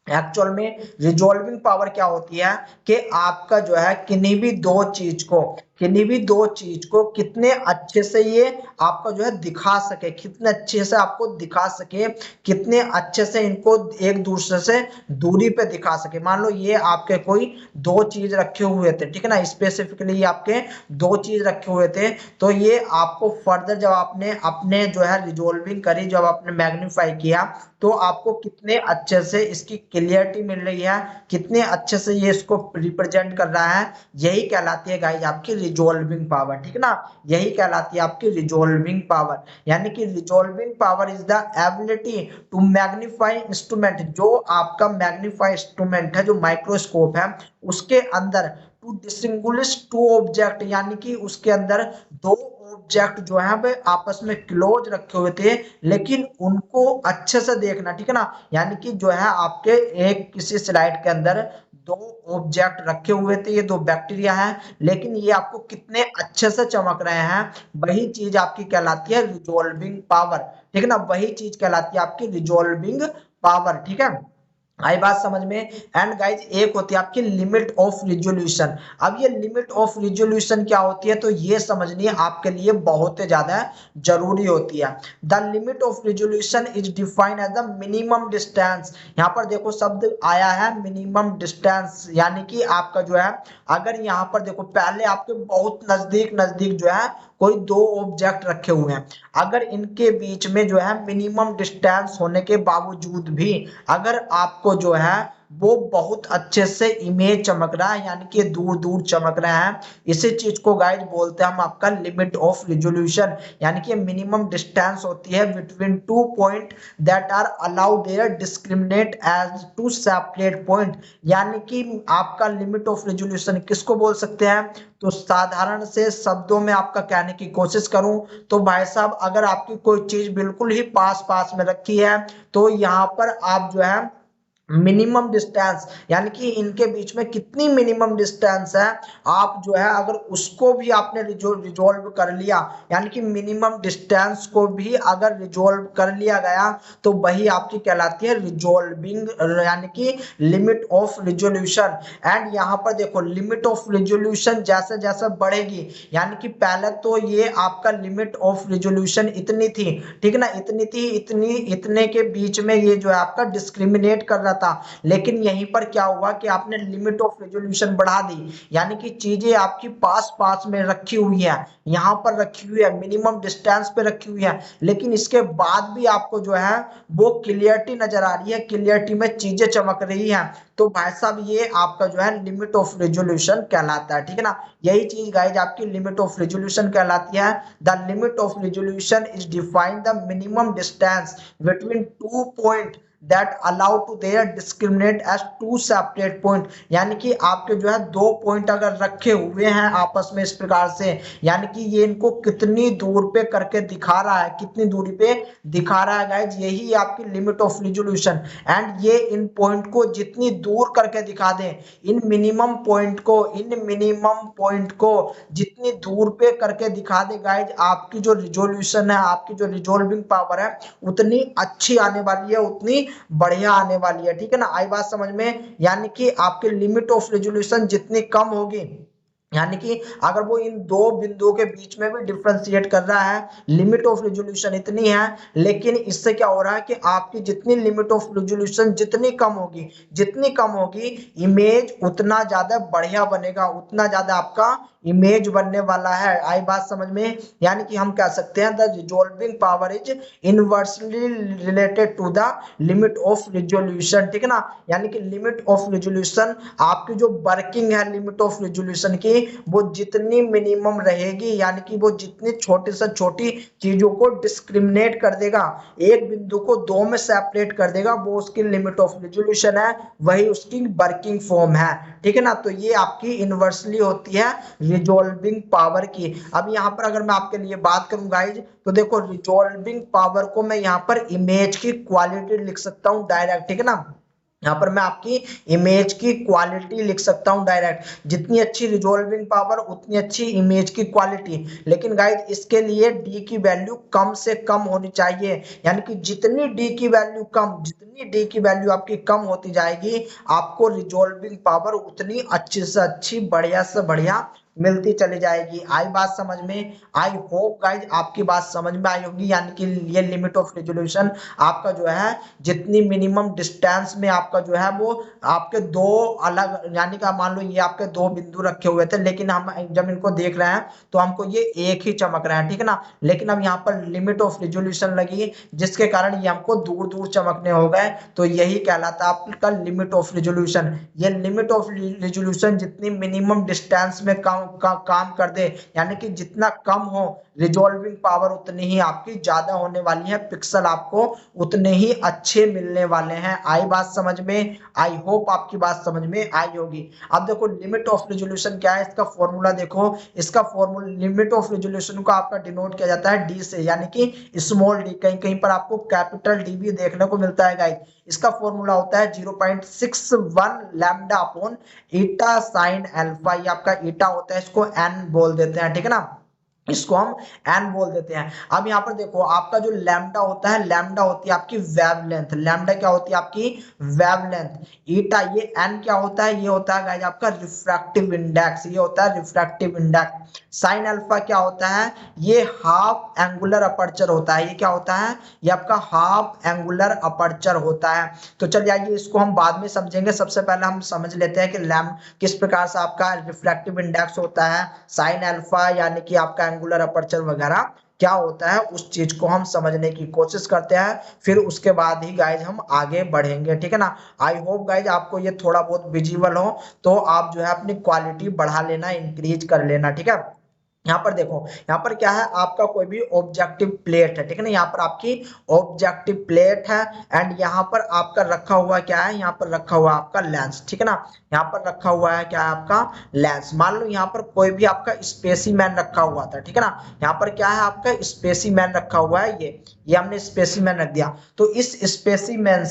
एक्चुअल में रिजोल्विंग पावर क्या होती है कि आपका जो है किन्हीं भी दो चीज को कितने अच्छे से ये आपका जो है दिखा सके, कितने अच्छे से आपको दिखा सके, कितने अच्छे से इनको एक दूसरे से दूरी पे दिखा सके। मान लो ये आपके कोई दो चीज रखे हुए थे, ठीक है ना, स्पेसिफिकली आपके दो चीज रखे हुए थे, तो ये आपको फर्दर जब आपने अपने जो है रिजोल्विंग करी, जब आपने मैग्नीफाई किया, तो आपको कितने अच्छे से इसकी क्लियरिटी मिल रही है, कितने अच्छे से ये इसको रिप्रेजेंट कर रहा है, यही कहलाती है गाइस आपकी रिजोल्विंग पावर, ठीक है ना। यही कहलाती है आपकी रिजोल्विंग पावर, यानी कि resolving power is the ability to magnify instrument, जो आपका मैग्नीफाई इंस्ट्रूमेंट है, जो माइक्रोस्कोप है, उसके अंदर टू डिस्टिंग्विश टू ऑब्जेक्ट, यानी कि उसके अंदर दो ऑब्जेक्ट जो है वे आपस में क्लोज रखे हुए थे, लेकिन उनको अच्छे से देखना, ठीक है ना। यानी कि जो है आपके एक किसी स्लाइड के अंदर दो ऑब्जेक्ट रखे हुए थे, ये दो बैक्टीरिया है, लेकिन ये आपको कितने अच्छे से चमक रहे हैं, वही चीज आपकी कहलाती है रिजोल्विंग पावर, ठीक है ना, वही चीज कहलाती है आपकी रिजोल्विंग पावर, ठीक है। आई बात समझ में। एंड गाइज एक होती है आपकी लिमिट ऑफ रिजोल्यूशन। अब ये लिमिट ऑफ रिजोल्यूशन क्या होती है, तो ये समझनी आपके लिए बहुत ही ज्यादा जरूरी होती है। The limit of resolution is defined as the minimum distance. यहाँ पर देखो शब्द आया है मिनिमम डिस्टेंस, यानी कि आपका जो है, अगर यहाँ पर देखो पहले आपके बहुत नजदीक नजदीक जो है कोई दो ऑब्जेक्ट रखे हुए हैं, अगर इनके बीच में जो है मिनिमम डिस्टेंस होने के बावजूद भी अगर आपको जो है वो बहुत अच्छे से इमेज चमक रहा है, यानी कि दूर दूर चमक रहा है, इसी चीज को गाइज बोलते हैं हम आपका लिमिट ऑफ रिजोल्यूशन। यानी कि मिनिमम डिस्टेंस होती है between two point that are allow there discriminate as two separate point. यानी कि आपका लिमिट ऑफ रिजोल्यूशन किसको बोल सकते हैं, तो साधारण से शब्दों में आपका कहने की कोशिश करूं तो भाई साहब, अगर आपकी कोई चीज बिल्कुल ही पास पास में रखी है, तो यहाँ पर आप जो है मिनिमम डिस्टेंस, यानी कि इनके बीच में कितनी मिनिमम डिस्टेंस है, आप जो है अगर उसको भी आपने रिजोल्व कर लिया, यानी कि मिनिमम डिस्टेंस को भी अगर रिजोल्व कर लिया गया, तो वही आपकी कहलाती है रिजोल्विंग, यानी कि लिमिट ऑफ रिजोल्यूशन। एंड यहाँ पर देखो लिमिट ऑफ रिजोल्यूशन जैसे जैसे बढ़ेगी, यानी कि पहले तो ये आपका लिमिट ऑफ रिजोल्यूशन इतनी थी, ठीक है ना, इतनी थी, इतने के बीच में ये जो है आपका डिस्क्रिमिनेट कर रहा था, लेकिन यहीं पर क्या हुआ कि आपने लिमिट ऑफ रेजोल्यूशन बढ़ा दी, यानी कि चीजें आपकी पास पास में रखी हुई है, यहाँ पर रखी हुई है, मिनिमम डिस्टेंस पे रखी हुई है, लेकिन इसके बाद भी आपको जो है वो क्लियरिटी नजर आ रही है, क्लियरिटी में चीजें चमक रही है, तो भाई साहब ये आपका जो है लिमिट ऑफ रेजोल्यूशन कहलाता है, ठीक है ना। यही चीज गाइज आपकी लिमिट ऑफ रेजोल्यूशन कहलाती है। The limit of resolution is defined the minimum distance between two point that allow to their discriminate as two separate point। यानी कि आपके जो है दो पॉइंट अगर रखे हुए हैं आपस में इस प्रकार से, यानी कि ये इनको कितनी दूर पे करके दिखा रहा है, कितनी दूरी पे दिखा रहा है गाइज, यही आपकी लिमिट ऑफ रिजोल्यूशन। एंड ये इन पॉइंट को जितनी दूर करके दिखा दें, इन मिनिमम पॉइंट को जितनी दूर पे करके दिखा दे गाइज, आपकी जो रिजोल्यूशन है, आपकी जो रिजोल्विंग पावर है, उतनी अच्छी आने वाली है, उतनी बढ़िया आने वाली है, ठीक है ना। आई बात समझ में। यानी कि आपके लिमिट ऑफ रेजोल्यूशन जितनी कम होगी, यानी कि अगर वो इन दो बिंदुओं के बीच में भी डिफरेंशिएट कर रहा है, लिमिट ऑफ रेजोल्यूशन इतनी है, लेकिन इससे क्या हो रहा है कि आपकी जितनी लिमिट ऑफ रेजोल्यूशन जितनी कम होगी इमेज उतना ज्यादा बढ़िया बनेगा, उतना ज्यादा आपका इमेज बनने वाला है। आई बात समझ में? यानी कि हम कह सकते हैं the resolving power is inversely related to the limit of resolution, ठीक है ना। यानी कि लिमिट ऑफ रिजोल्यूशन, आपकी जो वर्किंग है लिमिट ऑफ रिजोल्यूशन की, वो जितनी मिनिमम रहेगी, यानी कि वो जितनी छोटी से छोटी चीजों को डिस्क्रिमिनेट कर देगा, एक बिंदु को दो में सेपरेट कर देगा, वो उसकी लिमिट ऑफ रिजोल्यूशन है, वही उसकी वर्किंग फॉर्म है, ठीक है ना। तो ये आपकी इनवर्सली होती है रिजॉल्विंग पावर की। अब यहाँ पर अगर मैं आपके लिए बात करूं गाइज, तो देखो रिजॉल्विंग पावर को मैं यहाँ पर इमेज की क्वालिटी लिख सकता हूँ डायरेक्ट, ठीक है ना। यहाँ पर मैं आपकी इमेज की क्वालिटी लिख सकता हूँ डायरेक्ट। जितनी अच्छी रिजॉल्विंग पावर उतनी अच्छी इमेज की क्वालिटी। लेकिन गाइज इसके लिए डी की वैल्यू कम से कम होनी चाहिए, यानी कि जितनी डी की वैल्यू कम, जितनी डी की वैल्यू आपकी कम होती जाएगी, आपको रिजॉल्विंग पावर उतनी अच्छी से अच्छी, बढ़िया से बढ़िया मिलती चली जाएगी। आई बात समझ में? आई होप गाइज आपकी बात समझ में आई होगी। यानी कि ये लिमिट ऑफ रेजोल्यूशन आपका जो है, जितनी मिनिमम डिस्टेंस में आपका जो है वो आपके दो अलग, यानी कि मान लो ये आपके दो बिंदु रखे हुए थे, लेकिन हम जब इनको देख रहे हैं तो हमको ये एक ही चमक रहा है, ठीक है ना। लेकिन अब यहाँ पर लिमिट ऑफ रेजोल्यूशन लगी, जिसके कारण ये हमको दूर दूर चमकने हो गए, तो यही कहलाता है आपका लिमिट ऑफ रेजोल्यूशन। ये लिमिट ऑफ रेजोल्यूशन जितनी मिनिमम डिस्टेंस में काम कर दे, यानी कि जितना कम हो रिजॉल्विंग पावर, उतनी ही आपकी ज्यादा होने वाली है, पिक्सल आपको उतने ही अच्छे मिलने वाले हैं। आई बात समझ में? आई होप आपकी बात समझ में आई होगी। अब देखो लिमिट ऑफ रेजोल्यूशन क्या है, इसका फॉर्मूला देखो। इसका फॉर्मूला, लिमिट ऑफ रेजोल्यूशन को आपका डिनोट किया जाता है डी से, यानी कि स्मॉल डी, कहीं कहीं पर आपको कैपिटल डी भी देखने को मिलता है गाइस। इसका फॉर्मूला होता है 0.61 लैम्डा अपॉन ईटा साइन अल्फा। ये आपका ईटा होता है, इसको एन बोल देते हैं, ठीक है ना, इसको हम एन बोल देते हैं। अब यहाँ पर देखो आपका जो लैम्डा होता है, लैम्डा होती है आपकी वेवलेंथ। लैम्डा क्या होती है? आपकी वेवलेंथ। ईटा, ये एन क्या होता है? ये होता है गाइस आपका रिफ्रैक्टिव इंडेक्स, ये होता है रिफ्रैक्टिव इंडेक्स। साइन अल्फा क्या होता है? ये हाफ एंगुलर अपर्चर होता है। ये क्या होता है? ये आपका हाफ एंगुलर अपर्चर होता है। तो चलिए आइए इसको हम बाद में समझेंगे, सबसे पहले हम समझ लेते हैं कि लैम्ब किस प्रकार से आपका रिफ्रैक्टिव इंडेक्स होता है, साइन अल्फा यानी कि आपका एंगुलर अपर्चर वगैरह क्या होता है, उस चीज को हम समझने की कोशिश करते हैं, फिर उसके बाद ही गाइज हम आगे बढ़ेंगे, ठीक है ना। आई होप गाइज आपको ये थोड़ा बहुत विजिबल हो, तो आप जो है अपनी क्वालिटी बढ़ा लेना, इंक्रीज कर लेना, ठीक है। यहाँ पर देखो, यहाँ पर क्या है, आपका कोई भी ऑब्जेक्टिव प्लेट है, ठीक है ना। यहाँ पर आपकी ऑब्जेक्टिव प्लेट है, एंड यहाँ पर आपका रखा हुआ क्या है, यहाँ पर रखा हुआ आपका लेंस, ठीक है ना। यहाँ पर रखा हुआ है क्या है आपका लेंस। मान लो यहाँ पर कोई भी आपका स्पेसिमेन रखा हुआ था, ठीक है ना। यहाँ पर क्या है आपका स्पेसिमेन रखा हुआ है, ये हमने स्पेसिमेन रख दिया। तो इस स्पेसिमेन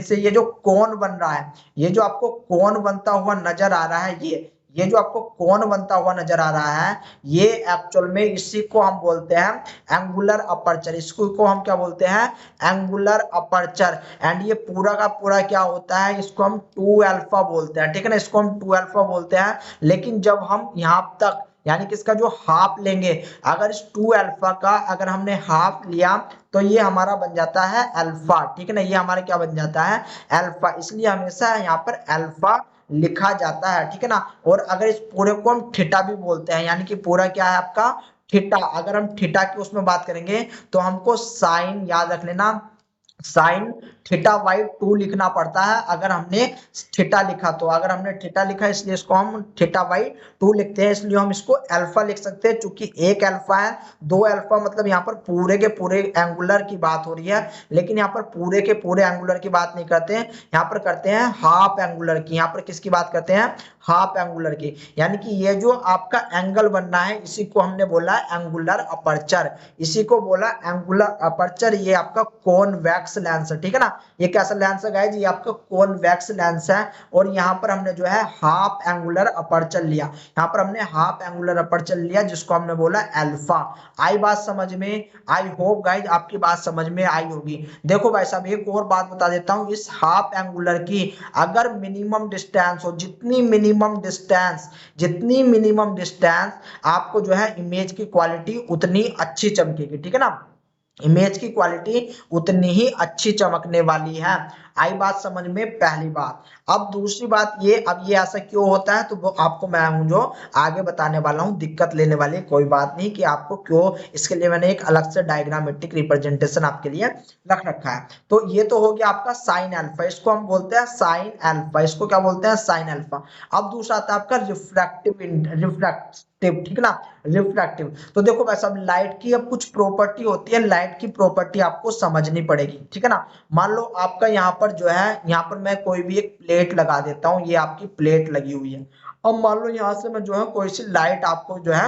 से ये जो कोन बन रहा है, ये जो आपको कोन बनता हुआ नजर आ रहा है, ये जो आपको कोन बनता हुआ नजर आ रहा है, ये एक्चुअल में इसी को हम बोलते हैं एंगुलर अपर्चर। इसको हम क्या बोलते हैं? Angular aperture. एंड ये पूरा का पूरा क्या होता है, इसको हम 2 अल्फा बोलते हैं, ठीक है ना। इसको हम 2 अल्फा बोलते हैं। लेकिन जब हम यहाँ तक, यानी कि इसका जो हाफ लेंगे, अगर इस 2 अल्फा का अगर हमने हाफ लिया, तो ये हमारा बन जाता है अल्फा, ठीक है ना। ये हमारा क्या बन जाता है? अल्फा। इसलिए हमेशा यहाँ पर अल्फा लिखा जाता है, ठीक है ना। और अगर इस पूरे को हम थीटा भी बोलते हैं, यानी कि पूरा क्या है आपका थीटा। अगर हम थीटा की उसमें बात करेंगे, तो हमको साइन याद रख लेना, साइन थीटा बाई 2 लिखना पड़ता है अगर हमने थीटा लिखा तो। अगर हमने थीटा लिखा इसलिए इसको हम थीटा बाई 2 लिखते हैं, इसलिए हम इसको अल्फा लिख सकते हैं। चूंकि एक अल्फा है, 2 अल्फा मतलब यहाँ पर पूरे के पूरे एंगुलर की बात हो रही है, लेकिन यहाँ पर पूरे के पूरे एंगुलर की बात नहीं करते हैं, यहाँ पर करते हैं हाफ एंगुलर की। यहाँ पर किसकी बात करते हैं? हाफ एंगुलर की। यानी कि ये जो आपका एंगल बनना है, इसी को हमने बोला एंगुलर अपर्चर, इसी को बोला एंगुलर अपर्चर। ये आपका कॉन्वेक्स लेंस है, ठीक है ना। ये कैसा लेंस है गाइस? ये आपका कॉन्वेक्स लेंस है। और यहाँ पर हमने जो है हाफ एंगुलर अपर्चर लिया, यहाँ पर हमने हाफ एंगुलर अपर्चर लिया, जिसको हमने बोला अल्फा। आई बात समझ में? आई होप गाइस आपकी बात समझ में आई होगी। देखो भाई साहब, एक और बात बता देता हूँ, इस हाफ एंगुलर की अगर मिनिमम डिस्टेंस हो, जितनी मिनिमम डिस्टेंस आपको जो है इमेज की क्वालिटी उतनी अच्छी चमकेगी, ठीक है ना। इमेज की क्वालिटी उतनी ही अच्छी चमकने वाली है। आई बात समझ में, पहली बात। अब दूसरी बात ये, अब ये ऐसा क्यों होता है तो वो आपको मैं हूं जो आगे बताने वाला हूँ, दिक्कत लेने वाली कोई बात नहीं कि आपको क्यों, इसके लिए मैंने एक अलग से डायग्रामेटिक रिप्रेजेंटेशन आपके लिए रख रखा है। तो ये तो हो गया आपका साइन अल्फा, इसको हम बोलते हैं साइन अल्फा, इसको क्या बोलते हैं, साइन अल्फा। अब दूसरा आता है आपका रिफ्रैक्टिव, ठीक ना, रिफ्रैक्टिव। तो देखो भाई साहब, लाइट की अब कुछ प्रॉपर्टी होती है, लाइट की प्रॉपर्टी आपको समझनी पड़ेगी, ठीक है ना। मान लो आपका यहाँ पर जो है, यहाँ पर मैं कोई भी एक प्लेट लगा देता हूँ, ये आपकी प्लेट लगी हुई है। अब मान लो यहाँ से मैं जो है कोई सी लाइट आपको जो है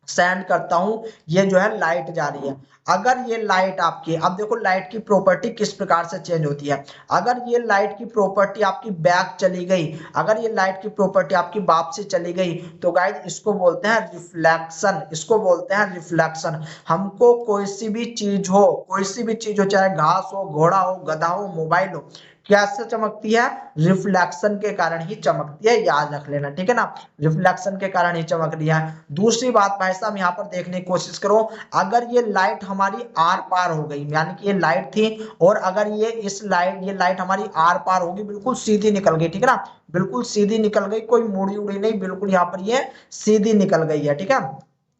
सेंड करता हूं, ये जो है लाइट जा रही है। अगर ये लाइट आपकी, अब देखो लाइट की प्रॉपर्टी किस प्रकार से चेंज होती है। अगर ये लाइट की प्रॉपर्टी आपकी बैक चली गई, अगर ये लाइट की प्रॉपर्टी आपकी वापसी चली गई, तो गाइज इसको बोलते हैं रिफ्लेक्शन, इसको बोलते हैं रिफ्लेक्शन। हमको कोई सी भी चीज हो, कोई सी भी चीज हो, चाहे घास हो, घोड़ा हो, गधा हो, मोबाइल हो, कैसे चमकती है, रिफ्लेक्शन के कारण ही चमकती है, याद रख लेना, ठीक है ना, रिफ्लेक्शन के कारण ही चमक रही है। दूसरी बात भाई साहब, यहाँ पर देखने की कोशिश करो, अगर ये लाइट हमारी आर पार हो गई, यानी कि ये लाइट थी और अगर ये लाइट हमारी आर पार होगी, बिल्कुल सीधी निकल गई, ठीक है ना, बिल्कुल सीधी निकल गई, कोई मुड़ी उड़ी नहीं, बिल्कुल यहाँ पर ये सीधी निकल गई है, ठीक है।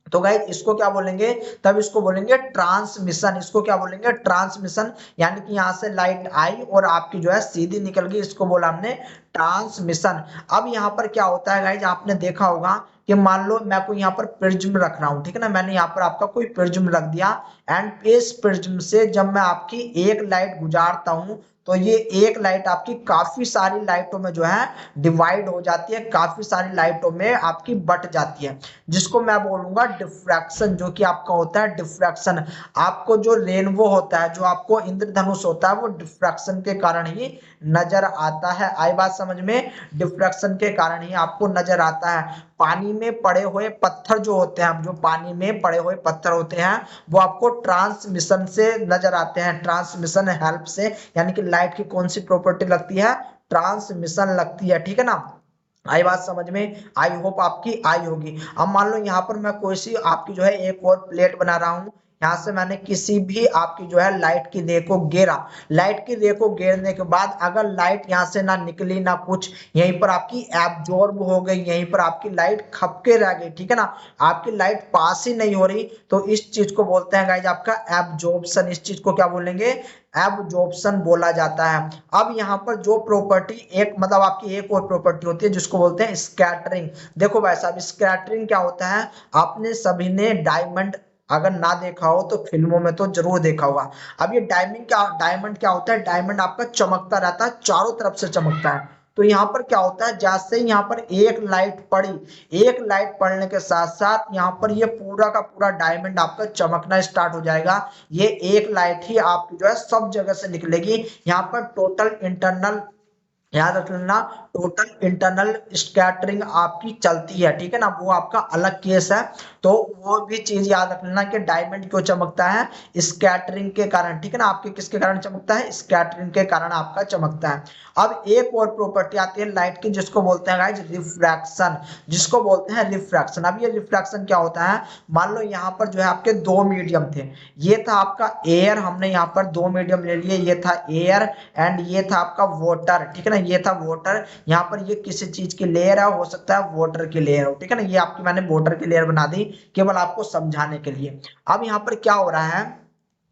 तो गाइस इसको क्या बोलेंगे, तब इसको बोलेंगे ट्रांसमिशन, इसको क्या बोलेंगे, ट्रांसमिशन। यानी कि यहाँ से लाइट आई और आपकी जो है सीधी निकल गई, इसको बोला हमने ट्रांसमिशन। अब यहाँ पर क्या होता है गाइस, आपने देखा होगा कि मान लो मैं कोई यहाँ पर प्रिज्म रख रहा हूँ, ठीक है ना, मैंने यहाँ पर आपका कोई प्रिज्म रख दिया, एंड इस प्रिज्म से जब मैं आपकी एक लाइट गुजारता हूँ, तो ये एक लाइट आपकी काफी सारी लाइटों में जो है डिवाइड हो जाती है, काफी सारी लाइटों में आपकी बट जाती है, जिसको मैं बोलूंगा डिफ्रैक्शन, जो कि आपका होता है डिफ्रैक्शन। आपको जो रेनबो होता है, जो आपको इंद्रधनुष होता है, वो डिफ्रैक्शन के कारण ही नजर आता है। आई बात समझ में, डिफ्रैक्शन के कारण ही आपको नजर आता है। पानी में पड़े हुए पत्थर जो होते हैं, जो पानी में पड़े हुए पत्थर होते हैं, वो आपको ट्रांसमिशन से नजर आते हैं, ट्रांसमिशन हेल्प से। यानी कि लाइट की कौन सी प्रॉपर्टी लगती है, ट्रांसमिशन लगती है, ठीक है ना। आई बात समझ में, आई होप आपकी आई होगी। अब मान लो यहाँ पर मैं कोई सी आपकी जो है एक और प्लेट बना रहा हूँ, यहाँ से मैंने किसी भी आपकी जो है लाइट की रे को गेरा, लाइट की रे को गेरने के बाद अगर लाइट यहाँ से ना निकली ना कुछ, यहीं पर आपकी एब्जॉर्ब हो गई, यहीं पर आपकी लाइट खपके रह गई, ठीक है ना, आपकी लाइट पास ही नहीं हो रही, तो इस चीज को बोलते हैं गाइज आपका एब्जॉर्प्शन। इस चीज को क्या बोलेंगे, एब्जॉर्प्शन बोला जाता है। अब यहाँ पर जो प्रॉपर्टी एक, मतलब आपकी एक और प्रॉपर्टी होती है जिसको बोलते हैं स्कैटरिंग। देखो भाई साहब, स्कैटरिंग क्या होता है, आपने सभी ने डायमंड अगर ना देखा हो तो फिल्मों में तो जरूर देखा होगा। अब ये डायमंड क्या होता है, डायमंड आपका चमकता रहता है, चारों तरफ से चमकता है। तो यहाँ पर क्या होता है, जैसे ही यहाँ पर एक लाइट पड़ी, एक लाइट पड़ने के साथ साथ यहाँ पर ये पूरा का पूरा डायमंड आपका चमकना स्टार्ट हो जाएगा। ये एक लाइट ही आपकी जो है सब जगह से निकलेगी। यहाँ पर टोटल इंटरनल, याद रख लेना, टोटल इंटरनल स्कैटरिंग आपकी चलती है, ठीक है ना, वो आपका अलग केस है। तो वो भी चीज याद रख लेना कि डायमंड क्यों चमकता है, स्कैटरिंग के कारण, ठीक है ना, आपके किसके कारण चमकता है, स्कैटरिंग के कारण आपका चमकता है। अब एक और प्रॉपर्टी आती है लाइट की, जिसको बोलते हैं गाइस रिफ्रैक्शन, जिसको बोलते हैं रिफ्रैक्शन। अब ये रिफ्रैक्शन क्या होता है, मान लो यहाँ पर जो है आपके दो मीडियम थे, ये था आपका एयर, हमने यहाँ पर दो मीडियम ले लिए, ये था एयर एंड ये था आपका वाटर, ठीक है ना, ये था वाटर। यहाँ पर ये किसी चीज की लेयर है, हो सकता है वाटर की लेयर हो, ठीक है ना, ये आपकी मैंने वाटर की लेयर बना दी केवल आपको समझाने के लिए। अब यहाँ पर क्या हो रहा है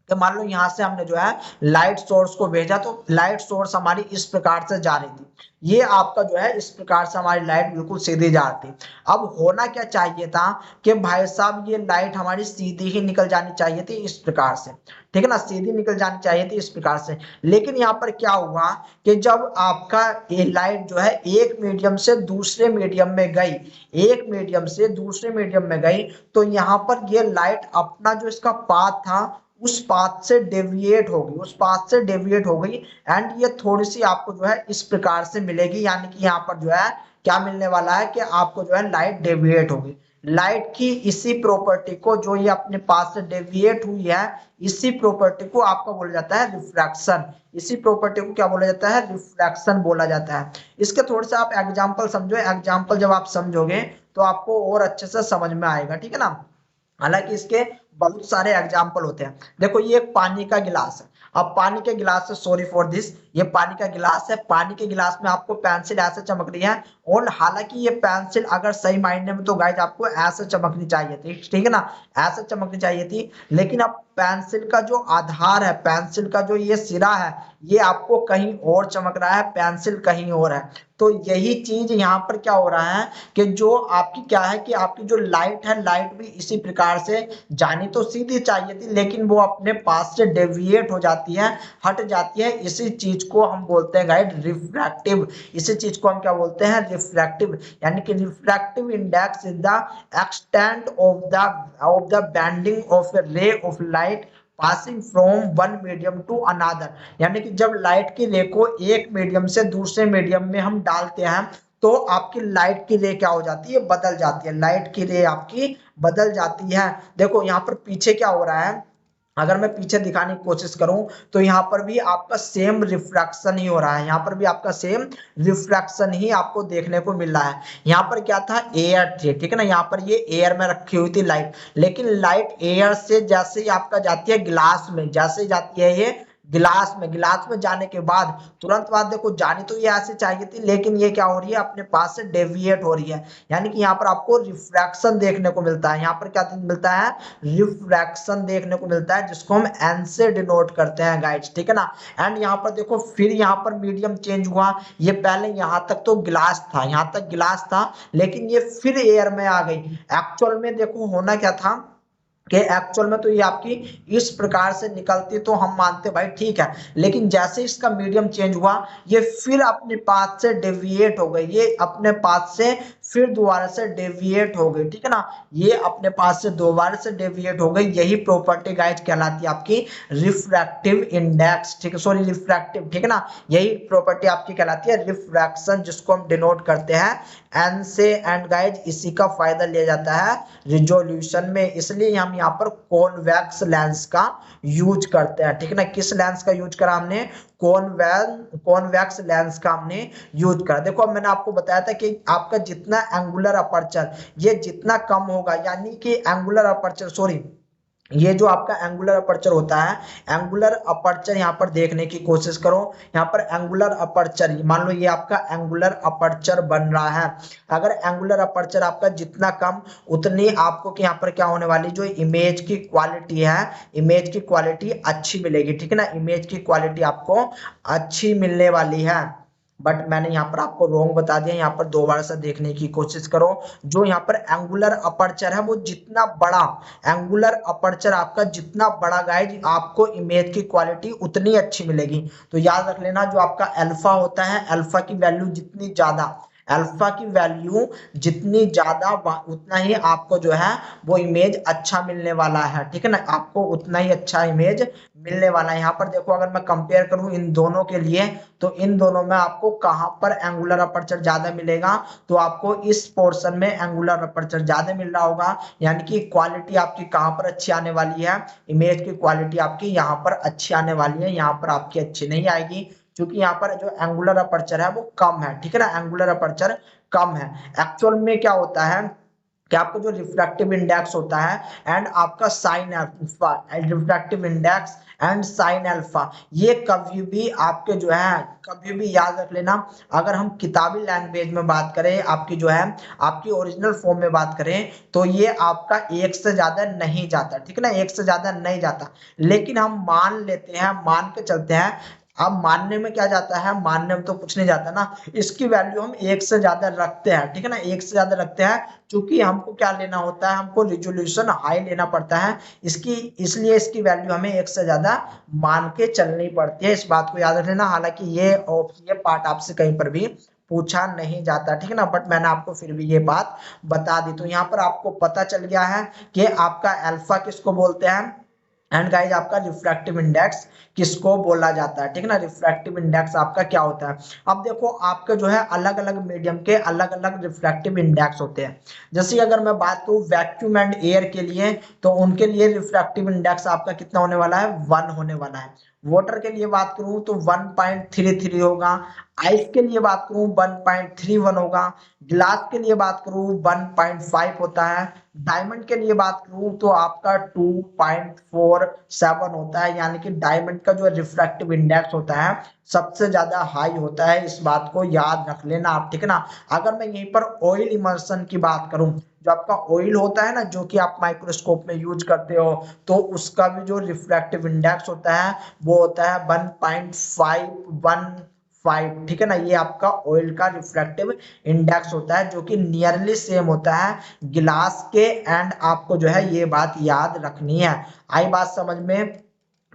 कि मान लो यहाँ से हमने जो है लाइट सोर्स को भेजा, तो लाइट सोर्स हमारी इस प्रकार से जा रही थी, ये आपका जो है इस प्रकार से हमारी लाइट बिल्कुल सीधी जा रही थी। अब होना क्या चाहिए था कि भाई साहब ये लाइट हमारी सीधी ही निकल जानी चाहिए थी इस प्रकार से, ठीक है ना, सीधी निकल जानी चाहिए थी इस प्रकार से। लेकिन यहाँ पर क्या हुआ कि जब आपका ये लाइट जो है एक मीडियम से दूसरे मीडियम में गई, एक मीडियम से दूसरे मीडियम में गई, तो यहाँ पर ये लाइट अपना जो इसका पाथ था उस पाथ से डेविएट हो गई, उस पाथ से डेविएट हो गई, एंड ये थोड़ी सी आपको जो है इस प्रकार से मिलेगी। यानी कि यहाँ पर जो है क्या मिलने वाला है कि आपको जो है लाइट डेविएट होगी। लाइट की इसी प्रॉपर्टी को, जो ये अपने पास से डेविएट हुई है, इसी प्रॉपर्टी को आपका बोला जाता है रिफ्रैक्शन। इसी प्रॉपर्टी को क्या बोला जाता है, रिफ्रैक्शन बोला जाता है। इसके थोड़े से आप एग्जांपल समझो, एग्जांपल जब आप समझोगे तो आपको और अच्छे से समझ में आएगा, ठीक है ना। हालांकि इसके बहुत सारे एग्जाम्पल होते हैं। देखो ये एक पानी का गिलास है, अब पानी के गिलास से, सॉरी फॉर दिस, ये पानी का गिलास है, पानी के गिलास में आपको पेंसिल ऐसे चमक रही है, और हालांकि ये पेंसिल अगर सही मायने में तो गाइज आपको ऐसे चमकनी चाहिए थी, ठीक है ना, ऐसे चमकनी चाहिए थी, लेकिन अब पेंसिल का जो आधार है, पेंसिल का जो ये सिरा है, ये आपको कहीं और चमक रहा है, पेंसिल कहीं और है। तो यही चीज यहाँ पर क्या हो रहा है कि जो आपकी क्या है कि आपकी जो लाइट है, लाइट भी इसी प्रकार से जानी तो सीधी चाहिए थी, लेकिन वो अपने पास से डेविएट हो जाती है, हट जाती है। इसी चीज को हम बोलते हैं गाइड रिफ्रैक्टिव, इसी चीज को हम क्या बोलते हैं, रिफ्रैक्टिव। यानी कि refractive index is the extent of the bending of a ray of light passing from one medium to another. यानी कि जब लाइट की रे को एक मीडियम से दूसरे मीडियम में हम डालते हैं, तो आपकी लाइट की रे क्या हो जाती है, बदल जाती है, लाइट की रे आपकी बदल जाती है। देखो यहाँ पर पीछे क्या हो रहा है, अगर मैं पीछे दिखाने की कोशिश करूं तो यहाँ पर भी आपका सेम रिफ्रैक्शन ही हो रहा है, यहाँ पर भी आपका सेम रिफ्रैक्शन ही आपको देखने को मिल रहा है। यहाँ पर क्या था, एयर थी, ठीक है ना, यहाँ पर ये एयर में रखी हुई थी लाइट, लेकिन लाइट एयर से जैसे ही आपका जाती है ग्लास में, जैसे ही जाती है ये गिलास में जाने के बाद तुरंत बाद देखो जानी तो ये ऐसे चाहिए थी, लेकिन ये क्या हो रही है, अपने पास से डेविएट हो रही है। यानी कि यहाँ पर आपको रिफ्रैक्शन देखने को मिलता है, यहाँ पर क्या मिलता है, रिफ्रैक्शन देखने को मिलता है, जिसको हम एन से डिनोट करते हैं गाइड्स, ठीक है ना। एंड यहाँ पर देखो फिर यहाँ पर मीडियम चेंज हुआ, ये पहले यहाँ तक तो गिलास था, यहाँ तक गिलास था, लेकिन ये फिर एयर में आ गई। एक्चुअल में देखो होना क्या था कि एक्चुअल में तो ये आपकी इस प्रकार से निकलती तो हम मानते भाई ठीक है, लेकिन जैसे इसका मीडियम चेंज हुआ, ये फिर अपने पाथ से डेविएट हो गई, ये अपने पाथ से फिर दोबारा से डेविएट हो गई, ठीक है ना, ये अपने पास से दोबारा से डेविएट हो गई। यही प्रॉपर्टी गाइस कहलाती है आपकी रिफ्रैक्टिव इंडेक्स, ठीक है, सॉरी रिफ्रैक्टिव, ठीक है ना, यही प्रॉपर्टी आपकी कहलाती है रिफ्रैक्शन, जिसको हम डिनोट करते हैं एन से। एंड गाइज इसी का फायदा लिया जाता है रिजोल्यूशन में, इसलिए हम यहाँ पर कॉन्वेक्स लेंस का यूज करते हैं, ठीक है ना। किस लेंस का यूज करा हमने, कॉन्वेक्स लेंस का हमने यूज करा। देखो अब मैंने आपको बताया था कि आपका जितना एंगुलर अपर्चर ये जितना कम होगा, यानी कि एंगुलर अपर्चर सॉरी ये जो आपका एंगुलर अपर्चर होता है, एंगुलर अपर्चर यहाँ पर देखने की कोशिश करो, यहाँ पर एंगुलर अपर्चर मान लो ये आपका एंगुलर अपर्चर बन रहा है। अगर एंगुलर अपर्चर आपका जितना कम, उतनी आपको यहाँ पर क्या होने वाली, जो इमेज की क्वालिटी है, इमेज की क्वालिटी अच्छी मिलेगी, ठीक है ना, इमेज की क्वालिटी आपको अच्छी मिलने वाली है। बट मैंने यहाँ पर आपको रोंग बता दिया, यहाँ पर दोबारा से देखने की कोशिश करो। जो यहाँ पर एंगुलर अपर्चर है वो जितना बड़ा, एंगुलर अपर्चर आपका जितना बड़ा गाइज, आपको इमेज की क्वालिटी उतनी अच्छी मिलेगी। तो याद रख लेना, जो आपका अल्फा होता है, अल्फा की वैल्यू जितनी ज्यादा, अल्फा की वैल्यू जितनी ज्यादा, उतना ही आपको जो है वो इमेज अच्छा मिलने वाला है, ठीक है ना, आपको उतना ही अच्छा इमेज मिलने वाला है। यहाँ पर देखो अगर मैं कंपेयर करूं इन दोनों के लिए, तो इन दोनों में आपको कहां पर एंगुलर अपर्चर ज्यादा मिलेगा, तो आपको इस पोर्शन में एंगुलर अपर्चर ज्यादा मिल रहा होगा। यानी कि क्वालिटी आपकी कहां पर अच्छी आने वाली है, इमेज की क्वालिटी आपकी यहाँ पर अच्छी आने वाली है, यहाँ पर आपकी अच्छी नहीं आएगी, क्योंकि यहाँ पर जो एंगुलर अपर्चर है वो कम है, ठीक है ना, एंगुलर अपर्चर कम है। एक्चुअल में क्या होता है कि आपका जो रिफ्रैक्टिव इंडेक्स होता है एंड आपका sine alpha, refractive index and sine alpha, ये कभी भी आपके जो है, कभी भी याद रख लेना, अगर हम किताबी लैंग्वेज में बात करें, आपकी जो है आपकी ओरिजिनल फॉर्म में बात करें, तो ये आपका एक से ज्यादा नहीं जाता, ठीक है ना, एक से ज्यादा नहीं जाता। लेकिन हम मान लेते हैं, मान के चलते हैं, अब मानने में क्या जाता है, मानने में तो कुछ नहीं जाता ना, इसकी वैल्यू हम एक से ज्यादा रखते हैं, ठीक है ना, एक से ज्यादा रखते हैं, क्योंकि हमको क्या लेना होता है, हमको रिजोल्यूशन हाई लेना पड़ता है इसकी, इसलिए इसकी वैल्यू हमें एक से ज्यादा मान के चलनी पड़ती है। इस बात को याद रख लेना, हालांकि ये पार्ट आपसे कहीं पर भी पूछा नहीं जाता, ठीक है ना, बट मैंने आपको फिर भी ये बात बता दी। तो यहाँ पर आपको पता चल गया है कि आपका अल्फा किसको बोलते हैं, एंड गाइज आपका रिफ्रैक्टिव इंडेक्स किसको बोला जाता है, ठीक है ना, रिफ्रैक्टिव इंडेक्स आपका क्या होता है। अब देखो आपके जो है अलग अलग मीडियम के अलग अलग रिफ्रैक्टिव इंडेक्स होते हैं। जैसे अगर मैं बात करूं वैक्यूम एंड एयर के लिए, तो उनके लिए रिफ्रैक्टिव इंडेक्स आपका कितना होने वाला है, 1 होने वाला है। वाटर के लिए बात करूं तो 1.33 होगा, आइस के लिए बात करूं 1.31 होगा, ग्लास के लिए बात करूं 1.5 होता है, डायमंड के लिए बात करूं तो आपका 2.47 होता है। यानी कि डायमंड का जो रिफ्रैक्टिव इंडेक्स होता है सबसे ज्यादा हाई होता है, इस बात को याद रख लेना आप, ठीक है ना। अगर मैं यहीं पर ऑयल इमल्शन की बात करूं, जो आपका ऑयल होता है ना, जो कि आप माइक्रोस्कोप में यूज करते हो, तो उसका भी जो रिफ्रैक्टिव इंडेक्स होता है वो होता है 1.515, ठीक है ना। ये आपका ऑयल का रिफ्रैक्टिव इंडेक्स होता है, जो कि नियरली सेम होता है गिलास के। एंड आपको जो है ये बात याद रखनी है। आई बात समझ में?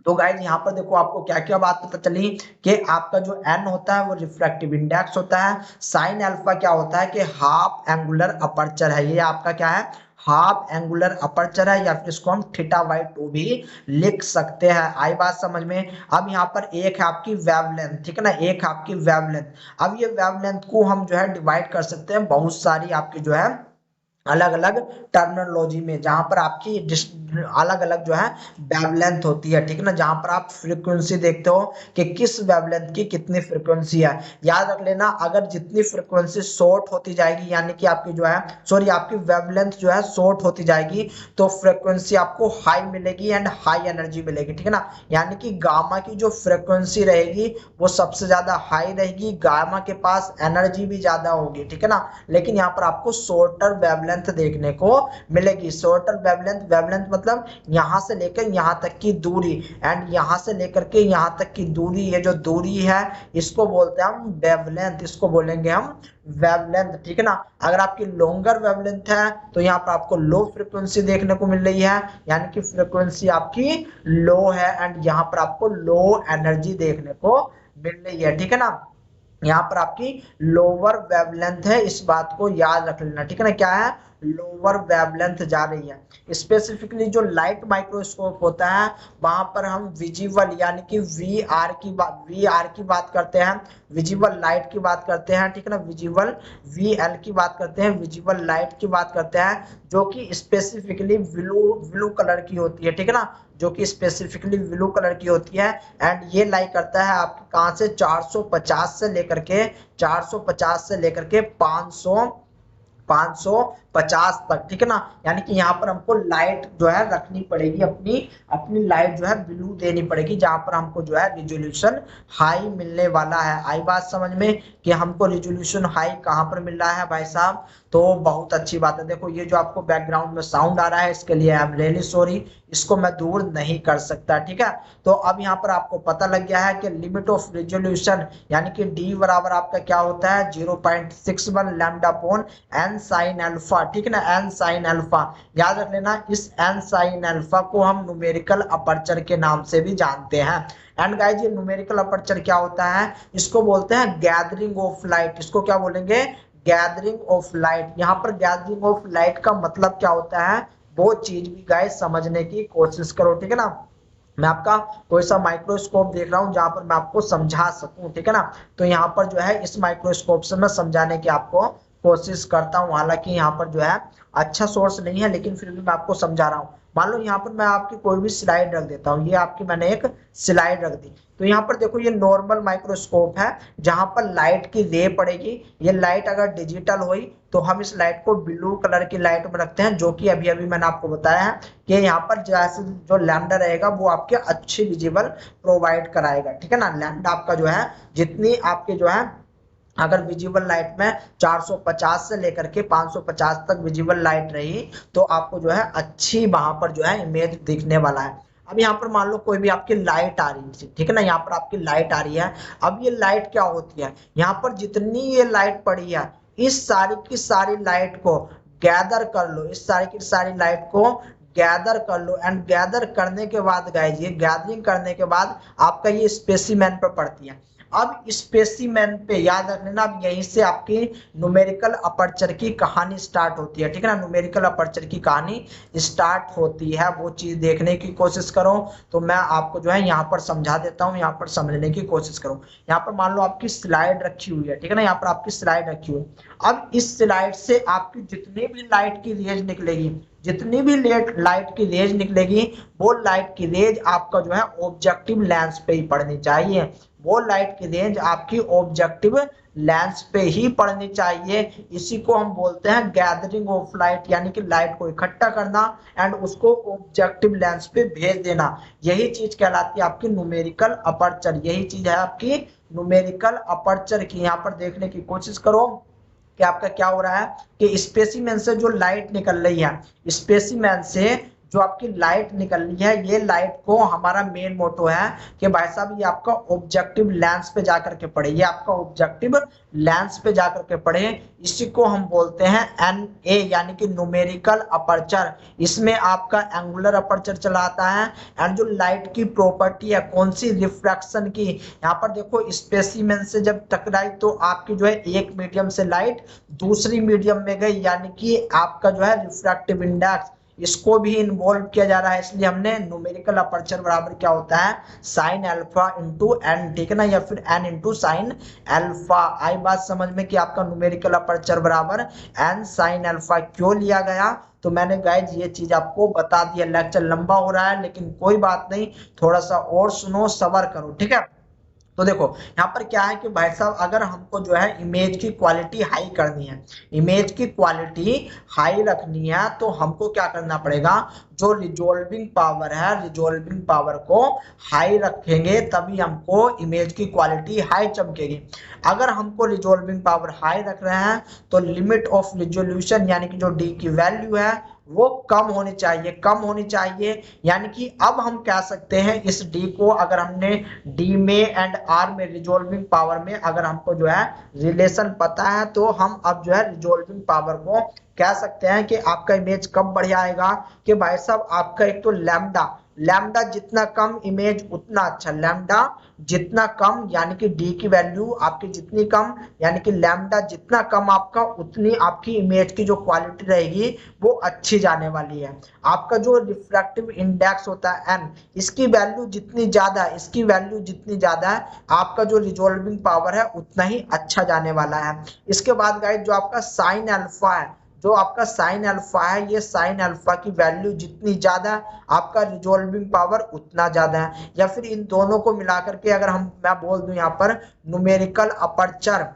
तो गाइज यहाँ पर देखो आपको क्या क्या बात पता चली कि आपका जो एन होता है वो रिफ्रैक्टिव इंडेक्स होता है। साइन अल्फा क्या होता है कि हाफ एंगुलर अपर्चर है, ये आपका क्या है, हाफ एंगुलर अपर्चर है, या फिर इसको हम θ/2 भी लिख सकते हैं। आई बात समझ में? अब यहाँ पर एक है आपकी वेवलेंथ, ठीक है ना, एक है आपकी वेवलेंथ। अब ये वेवलेंथ को हम जो है डिवाइड कर सकते हैं बहुत सारी आपकी जो है अलग अलग टर्मिनोलॉजी में, जहां पर आपकी अलग अलग जो है वेवलेंथ होती है, ठीक है ना। जहां पर आप फ्रीक्वेंसी देखते हो कि किस वेवलेंथ की कितनी फ्रीक्वेंसी है। याद रख लेना, अगर जितनी फ्रीक्वेंसी शॉर्ट होती जाएगी, यानी कि आपकी जो है सॉरी आपकी वेवलेंथ जो है शॉर्ट होती जाएगी, तो फ्रीक्वेंसी आपको हाई मिलेगी एंड हाई एनर्जी मिलेगी, ठीक है ना। यानी कि गामा की जो फ्रीक्वेंसी रहेगी वो सबसे ज्यादा हाई रहेगी, गामा के पास एनर्जी भी ज्यादा होगी, ठीक है ना। लेकिन यहाँ पर आपको शॉर्टर वेवलेंथ देखने को मिलेगी। शॉर्टर वेवलेंथ, वेवलेंथ मतलब यहां से लेकर यहां तक की दूरी, एंड यहां से लेकर के यहां तक की दूरी, ये जो दूरी है इसको बोलते हैं हम वेवलेंथ, इसको बोलेंगे हम वेवलेंथ, ठीक है ना। अगर आपकी लॉन्गर वेवलेंथ है तो यहाँ पर आपको लो फ्रीक्वेंसी देखने को मिल रही है, यानी कि फ्रीक्वेंसी आपकी लो है, एंड यहाँ पर आपको लो एनर्जी देखने को मिल रही है, ठीक है ना। यहाँ पर आपकी लोअर वेवलेंथ है, इस बात को याद रख लेना, ठीक है ना। क्या है, लोअर वेवलेंथ जा रही है। स्पेसिफिकली जो लाइट माइक्रोस्कोप होता है वहां पर हम विजिबल यानी कि वी आर की बात करते हैं, विजिबल लाइट की बात करते हैं, ठीक है ना। विजिबल वीएल की बात करते हैं, विजिबल लाइट की बात करते हैं, जो कि स्पेसिफिकली ब्लू ब्लू कलर की होती है, ठीक है ना, जो कि स्पेसिफिकली ब्लू कलर की होती है। एंड ये लाई करता है आपके कहां से, 450 से लेकर के 550 तक, ठीक है ना। यानी कि यहाँ पर हमको लाइट जो है रखनी पड़ेगी, अपनी अपनी लाइट जो है ब्लू देनी पड़ेगी, जहां पर हमको जो है रिजोल्यूशन हाई मिलने वाला है। आई बात समझ में कि हमको रिजोल्यूशन हाई कहाँ पर मिल रहा है भाई साहब? तो बहुत अच्छी बात है। देखो ये जो आपको बैकग्राउंड में साउंड आ रहा है, इसके लिए आई एम रियली सॉरी, इसको मैं दूर नहीं कर सकता, ठीक है। तो अब यहाँ पर आपको पता लग गया है कि लिमिट ऑफ रिजोल्यूशन यानी कि डी बराबर आपका क्या होता है, 0.61 lambda upon n sine alpha, ठीक है ना, एन साइन अल्फा। याद रख लेना, इस एन साइन अल्फा को हम न्यूमेरिकल अपर्चर के नाम से भी जानते हैं। एंड गाइस ये न्यूमेरिकल अपर्चर क्या होता है, इसको बोलते हैं गैदरिंग ऑफ लाइट, इसको क्या बोलेंगे, गैदरिंग ऑफ लाइट। यहाँ पर गैदरिंग ऑफ लाइट का मतलब क्या होता है, वो चीज भी गाइस समझने की कोशिश करो, ठीक है ना। मैं आपका कोई सा माइक्रोस्कोप देख रहा हूं जहां पर मैं आपको समझा सकूं, ठीक है ना। तो यहाँ पर जो है इस माइक्रोस्कोप से मैं समझाने की आपको कोशिश करता हूँ, हालांकि यहाँ पर जो है अच्छा सोर्स नहीं है, लेकिन फिर भी मैं आपको समझा रहा हूँ। मान लो यहाँ पर मैं आपकी कोई भी स्लाइड रख देता हूँ, ये आपकी मैंने एक स्लाइड रख दी, तो यहाँ पर देखो ये नॉर्मल माइक्रोस्कोप है जहां पर लाइट की रे पड़ेगी। ये लाइट अगर डिजिटल हुई तो हम इस लाइट को ब्लू कलर की लाइट में रखते हैं, जो कि अभी अभी मैंने आपको बताया है कि यहाँ पर जैसे जो लैम्डा रहेगा वो आपके अच्छी विजिबल प्रोवाइड कराएगा, ठीक है ना। लैम्डा आपका जो है जितनी आपके जो है अगर विजिबल लाइट में 450 से लेकर के 550 तक विजिबल लाइट रही तो आपको जो है अच्छी वहां पर जो है इमेज दिखने वाला है। अब यहाँ पर मान लो कोई भी आपकी लाइट आ रही है, ठीक है ना, यहाँ पर आपकी लाइट आ रही है। अब ये लाइट क्या होती है, यहाँ पर जितनी ये लाइट पड़ी है इस सारी की सारी लाइट को गैदर कर लो, इस सारी की सारी लाइट को गैदर कर लो। एंड गैदर करने के बाद गाइस, ये गैदरिंग करने के बाद आपका ये स्पेसिमेन पर पड़ती है। अब स्पेसिमेन पे याद रख लेना, अब यहीं से आपकी न्यूमेरिकल अपर्चर की कहानी स्टार्ट होती है, ठीक है ना। न्यूमेरिकल अपर्चर की कहानी स्टार्ट होती है, वो चीज देखने की कोशिश करो। तो मैं आपको जो है यहाँ पर समझा देता हूँ, यहाँ पर समझने की कोशिश करो। यहाँ पर मान लो आपकी स्लाइड रखी हुई है, ठीक है ना, यहाँ पर आपकी स्लाइड रखी हुई है। अब इस स्लाइड से आपकी जितनी भी लाइट की रेज निकलेगी, जितनी भी लाइट की रेज निकलेगी, वो लाइट की रेज आपका जो है ऑब्जेक्टिव लेंस पे ही पड़नी चाहिए। वो लाइट की रेंज आपकी ऑब्जेक्टिव लेंस पे ही पड़नी चाहिए। इसी को हम बोलते हैं गैदरिंग ऑफ लाइट, यानी कि लाइट को इकट्ठा करना एंड उसको ऑब्जेक्टिव लेंस पे भेज देना। यही चीज कहलाती है आपकी न्यूमेरिकल अपर्चर। यही चीज है आपकी न्यूमेरिकल अपर्चर की। यहाँ पर देखने की कोशिश करो कि आपका क्या हो रहा है कि स्पेसिमेन से जो लाइट निकल रही है, स्पेसिमेन से जो आपकी लाइट निकल रही है, ये लाइट को हमारा मेन मोटो है कि भाई साहब ये आपका ऑब्जेक्टिव लेंस पे जाकर के पड़े, ये आपका ऑब्जेक्टिव लेंस पे जाकर के पड़े। इसी को हम बोलते हैं NA यानी कि न्यूमेरिकल अपर्चर। इसमें आपका एंगुलर अपर्चर चला आता है एंड जो लाइट की प्रॉपर्टी है कौन सी, रिफ्रैक्शन की। यहाँ पर देखो स्पेसिमेन से जब टकराई तो आपकी जो है एक मीडियम से लाइट दूसरी मीडियम में गई, यानी कि आपका जो है रिफ्रैक्टिव इंडेक्स इसको भी इन्वॉल्व किया जा रहा है। इसलिए हमने न्यूमेरिकल अपर्चर बराबर क्या होता है साइन अल्फा इंटू एन, ठीक है ना, या फिर एन इंटू साइन अल्फा। आई बात समझ में कि आपका न्यूमेरिकल अपर्चर बराबर एन साइन अल्फा क्यों लिया गया। तो मैंने गाइज ये चीज आपको बता दिया। लेक्चर लंबा हो रहा है लेकिन कोई बात नहीं, थोड़ा सा और सुनो, सब्र करो, ठीक है। तो देखो यहाँ पर क्या है कि भाई साहब अगर हमको जो है इमेज की क्वालिटी हाई करनी है, इमेज की क्वालिटी हाई रखनी है, तो हमको क्या करना पड़ेगा, जो रिजोल्विंग पावर है, रिजोल्विंग पावर को हाई रखेंगे तभी हमको इमेज की क्वालिटी हाई चमकेगी। अगर हमको रिजोल्विंग पावर हाई रख रहे हैं तो लिमिट ऑफ रिजोल्यूशन यानी कि जो डी की वैल्यू है वो कम होनी चाहिए, कम होनी चाहिए। यानी कि अब हम कह सकते हैं इस डी को, अगर हमने डी में एंड आर में रिजोल्विंग पावर में अगर हमको जो है रिलेशन पता है तो हम अब जो है रिजोल्विंग पावर को कह सकते हैं कि आपका इमेज कब बढ़िया आएगा कि भाई साहब आपका एक तो लैम्डा, लैम्डा जितना कम इमेज उतना अच्छा, लैम्डा जितना कम यानी कि डी की वैल्यू आपकी जितनी कम यानी कि लैम्डा जितना कम आपका उतनी आपकी इमेज की जो क्वालिटी रहेगी वो अच्छी जाने वाली है। आपका जो रिफ्रैक्टिव इंडेक्स होता है एन, इसकी वैल्यू जितनी ज्यादा है, इसकी वैल्यू जितनी ज्यादा है आपका जो रिजोल्विंग पावर है उतना ही अच्छा जाने वाला है। इसके बाद गाइस जो आपका साइन अल्फा है, जो आपका साइन अल्फा है, ये साइन अल्फा की वैल्यू जितनी ज्यादा आपका रिजोल्विंग पावर उतना ज्यादा है। या फिर इन दोनों को मिलाकर के अगर मैं बोल दूं यहाँ पर न्यूमेरिकल अपर्चर,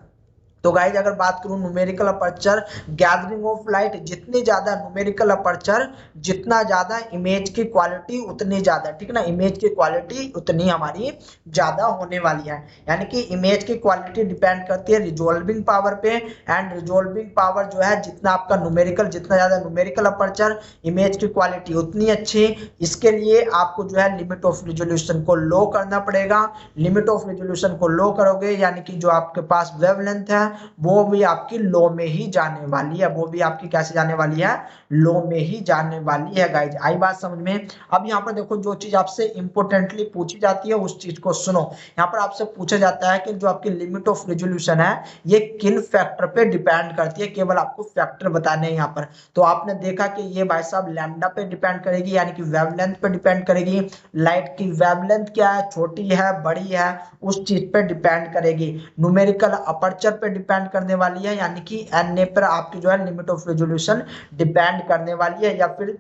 तो गाइज अगर बात करूं numerical aperture gathering of light, जितनी ज्यादा न्यूमेरिकल अपर्चर जितना ज्यादा इमेज की क्वालिटी उतनी ज्यादा, ठीक है ना, इमेज की क्वालिटी उतनी हमारी ज्यादा होने वाली है। यानी कि इमेज की क्वालिटी डिपेंड करती है रिजोल्विंग पावर पे एंड रिजोल्विंग पावर जो है जितना आपका न्यूमेरिकल, जितना ज्यादा न्यूमेरिकल अपर्चर इमेज की क्वालिटी उतनी अच्छी। इसके लिए आपको जो है लिमिट ऑफ रिजोल्यूशन को लो करना पड़ेगा। लिमिट ऑफ रिजोल्यूशन को लो करोगे यानी कि जो आपके पास वेवलेंथ है वो भी आपकी लो में ही जाने वाली है, वो भी आपकी कैसे जाने वाली है, लो में ही जाने वाली है। गाइज आई बात समझ में। अब यहाँ पर देखो जो चीज आपसे इंपोर्टेंटली पूछी जाती है उस चीज को सुनो। यहाँ पर आपसे पूछा जाता है कि जो आपकी लिमिट ऑफ रिजोल्यूशन है ये किन फैक्टर पे डिपेंड करती है, केवल आपको फैक्टर बताने हैं यहाँ पर। तो आपने देखा कि ये भाई साहब लैम्डा पे डिपेंड करेगी यानी कि वेवलेंथ पे डिपेंड करेगी। लाइट की वेवलेंथ क्या है, छोटी है बड़ी है, उस चीज पे डिपेंड करेगी। न्यूमेरिकल अपर्चर पे डिपेंड करने वाली है यानी कि एनए पर आपकी जो है लिमिट ऑफ रेजोल्यूशन डिपेंड करने वाली है। या फिर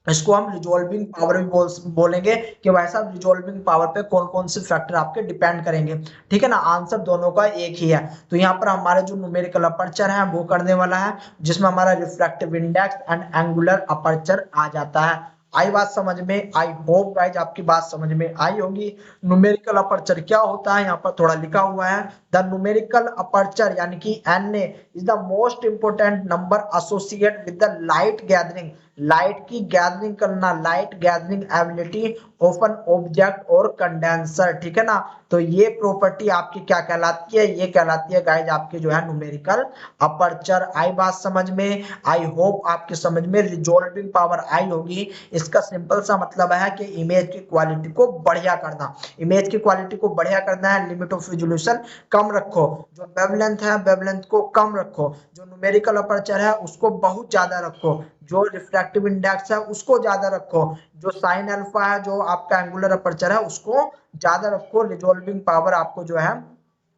इसको हम रिजोल्विंग पावर भी बोलेंगे कि भाई साहब रिजोल्विंग पावर पे कौन कौन से फैक्टर आपके डिपेंड करेंगे, ठीक है ना। आंसर दोनों का एक ही है। तो यहाँ पर हमारे जो न्यूमेरिकल अपर्चर है वो करने वाला है जिसमें हमारा refractive index and angular aperture आ जाता है। आई बात समझ में, आई होप गाइज आपकी बात समझ में आई होगी। न्यूमेरिकल अपर्चर क्या होता है यहाँ पर थोड़ा लिखा हुआ है, द न्यूमेरिकल अपर्चर यानी कि NA is the most important number associate with the light gathering, light की गैदरिंग करना, light gathering ability of an object और कंडेंसर, ठीक है ना। तो ये प्रॉपर्टी आपकी क्या कहलाती है, ये कहलाती है गाइज आपकी जो है न्यूमेरिकल अपर्चर। आई बात समझ में, आई होप आपके समझ में रिजोल्विंग पावर आई होगी। इसका सिंपल सा मतलब है कि इमेज की क्वालिटी को बढ़िया करना, इमेज की क्वालिटी को बढ़िया करना है। लिमिट ऑफ रिजोल्यूशन कम रखो, जो वेवलेंथ है वेवलेंथ को कम रखो, जो न्यूमेरिकल अपर्चर है उसको बहुत ज्यादा रखो, जो रिफ्रैक्टिव इंडेक्स है उसको ज्यादा रखो, जो साइन अल्फा है जो आपका एंगुलर अपर्चर है उसको ज्यादा रखो। रिजोल्विंग पावर आपको जो है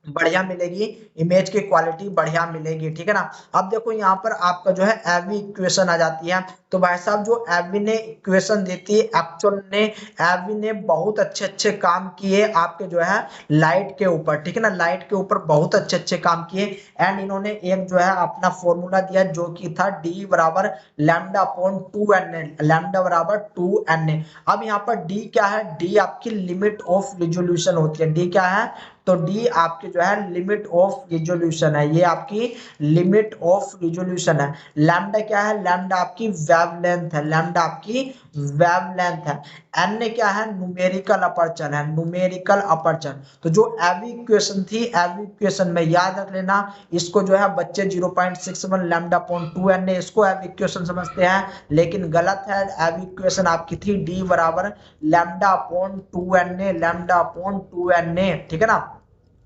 बढ़िया मिलेगी, इमेज की क्वालिटी बढ़िया मिलेगी, ठीक है ना। अब देखो यहाँ पर आपका जो है एवी इक्वेशन आ जाती है। तो भाई साहब जो एवी ने इक्वेशन दी थी एक्चुअल ने एवी ने बहुत अच्छे अच्छे काम किए आपके जो है लाइट के ऊपर, ठीक है ना, लाइट के ऊपर बहुत अच्छे अच्छे काम किए। एंड इन्होंने एक जो है अपना फॉर्मूला दिया जो कि था डी बराबर लैम्डा अपॉन 2na, लैम्डा बराबर 2na। अब यहाँ पर डी क्या है, डी आपकी लिमिट ऑफ रिजोल्यूशन होती है। डी क्या है, तो डी आपकी जो है लिमिट ऑफ रिजोल्यूशन है, ये आपकी लिमिट ऑफ रिजोल्यूशन है। लैम्डा क्या है, लैम्डा आपकी वेवलेंथ है, लैम्डा आपकी वेवलेंथ है। एन क्या है, न्यूमेरिकल अपर्चर है, न्यूमेरिकल अपर्चर। तो जो एवी इक्वेशन थी, एवी इक्वेशन में याद रख लेना, इसको जो है बच्चे 0.61 लैम्डा अपॉन 2na इसको एवी इक्वेशन समझते हैं, लेकिन गलत है। एवी इक्वेशन आपकी थी डी बराबर lambda upon 2na, lambda upon 2na, ठीक है ना,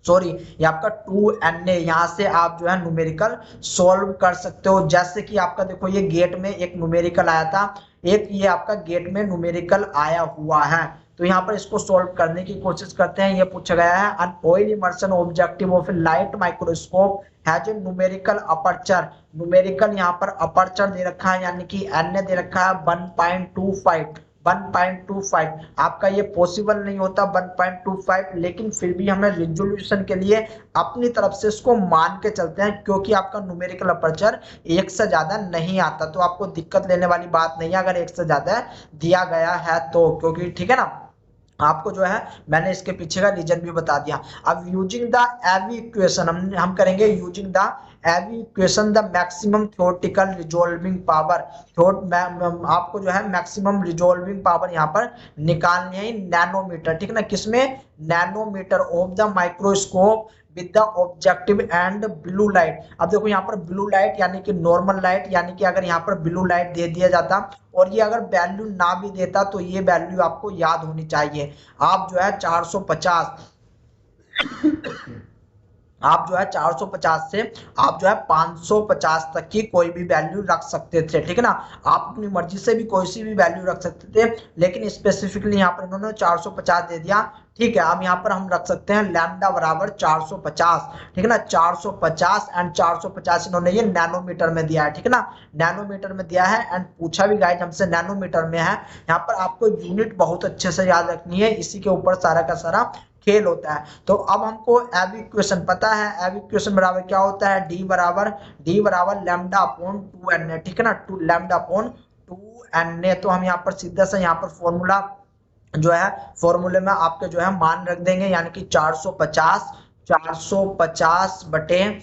सॉरी ये आपका 2na। यहाँ से आप जो है न्यूमेरिकल सॉल्व कर सकते हो। जैसे कि आपका देखो ये गेट में एक न्यूमेरिकल आया था, एक ये आपका गेट में न्यूमेरिकल आया हुआ है। तो यहाँ पर इसको सॉल्व करने की कोशिश करते हैं। ये पूछा गया है an oil immersion objective of a light microscope has a numerical aperture. Numerical यहाँ पर अपर्चर दे रखा है, यानी कि एन दे रखा है 1.25, 1.25। आपका ये पॉसिबल नहीं होता 1.25, लेकिन फिर भी हमें रिजोल्यूशन के लिए अपनी तरफ से इसको मान के चलते हैं, क्योंकि आपका न्यूमेरिकल अपर्चर एक से ज्यादा नहीं आता, तो आपको दिक्कत लेने वाली बात नहीं है अगर एक से ज्यादा दिया गया है तो, क्योंकि ठीक है ना, आपको जो है मैंने इसके पीछे का रीजन भी बता दिया। अब यूजिंग द एवी इक्वेशन हम करेंगे, using the Abbe equation the maximum theoretical resolving power. आपको जो है मैक्सिमम रिजॉल्विंग पावर यहाँ पर निकालनी है नैनोमीटर, ठीक है ना, किसमें, nanometre of the microscope with the objective and blue light. अब देखो यहाँ पर ब्लू लाइट यानी कि नॉर्मल लाइट, यानी कि अगर यहाँ पर ब्लू लाइट दे दिया जाता और ये अगर वैल्यू ना भी देता तो ये वैल्यू आपको याद होनी चाहिए। आप जो है 450 आप जो है 450 से आप जो है 550 तक की कोई भी वैल्यू रख सकते थे, ठीक है ना, आप अपनी मर्जी से भी कोई सी भी वैल्यू रख सकते थे, लेकिन स्पेसिफिकली यहाँ पर इन्होंने 450 दे दिया, ठीक है। अब यहाँ पर हम रख सकते हैं लैम्डा बराबर 450, ठीक है ना, 450 एंड 450 इन्होंने ये नैनोमीटर में दिया है, ठीक है ना, नैनोमीटर में दिया है। एंड पूछा भी गाइस हमसे नैनोमीटर में है। यहाँ पर आपको यूनिट बहुत अच्छे से याद रखनी है, इसी के ऊपर सारा का सारा खेल होता है। तो अब हमको एवी इक्वेशन पता है, एवी इक्वेशन बराबर क्या होता है, डी बराबर लैम्डा अपॉन 2na, ठीक है ना, लैम्डा अपॉन 2na। तो हम यहाँ पर सीधा सा यहाँ पर फॉर्मूला जो है फॉर्मूले में आपके जो है मान रख देंगे, यानी कि 450 बटे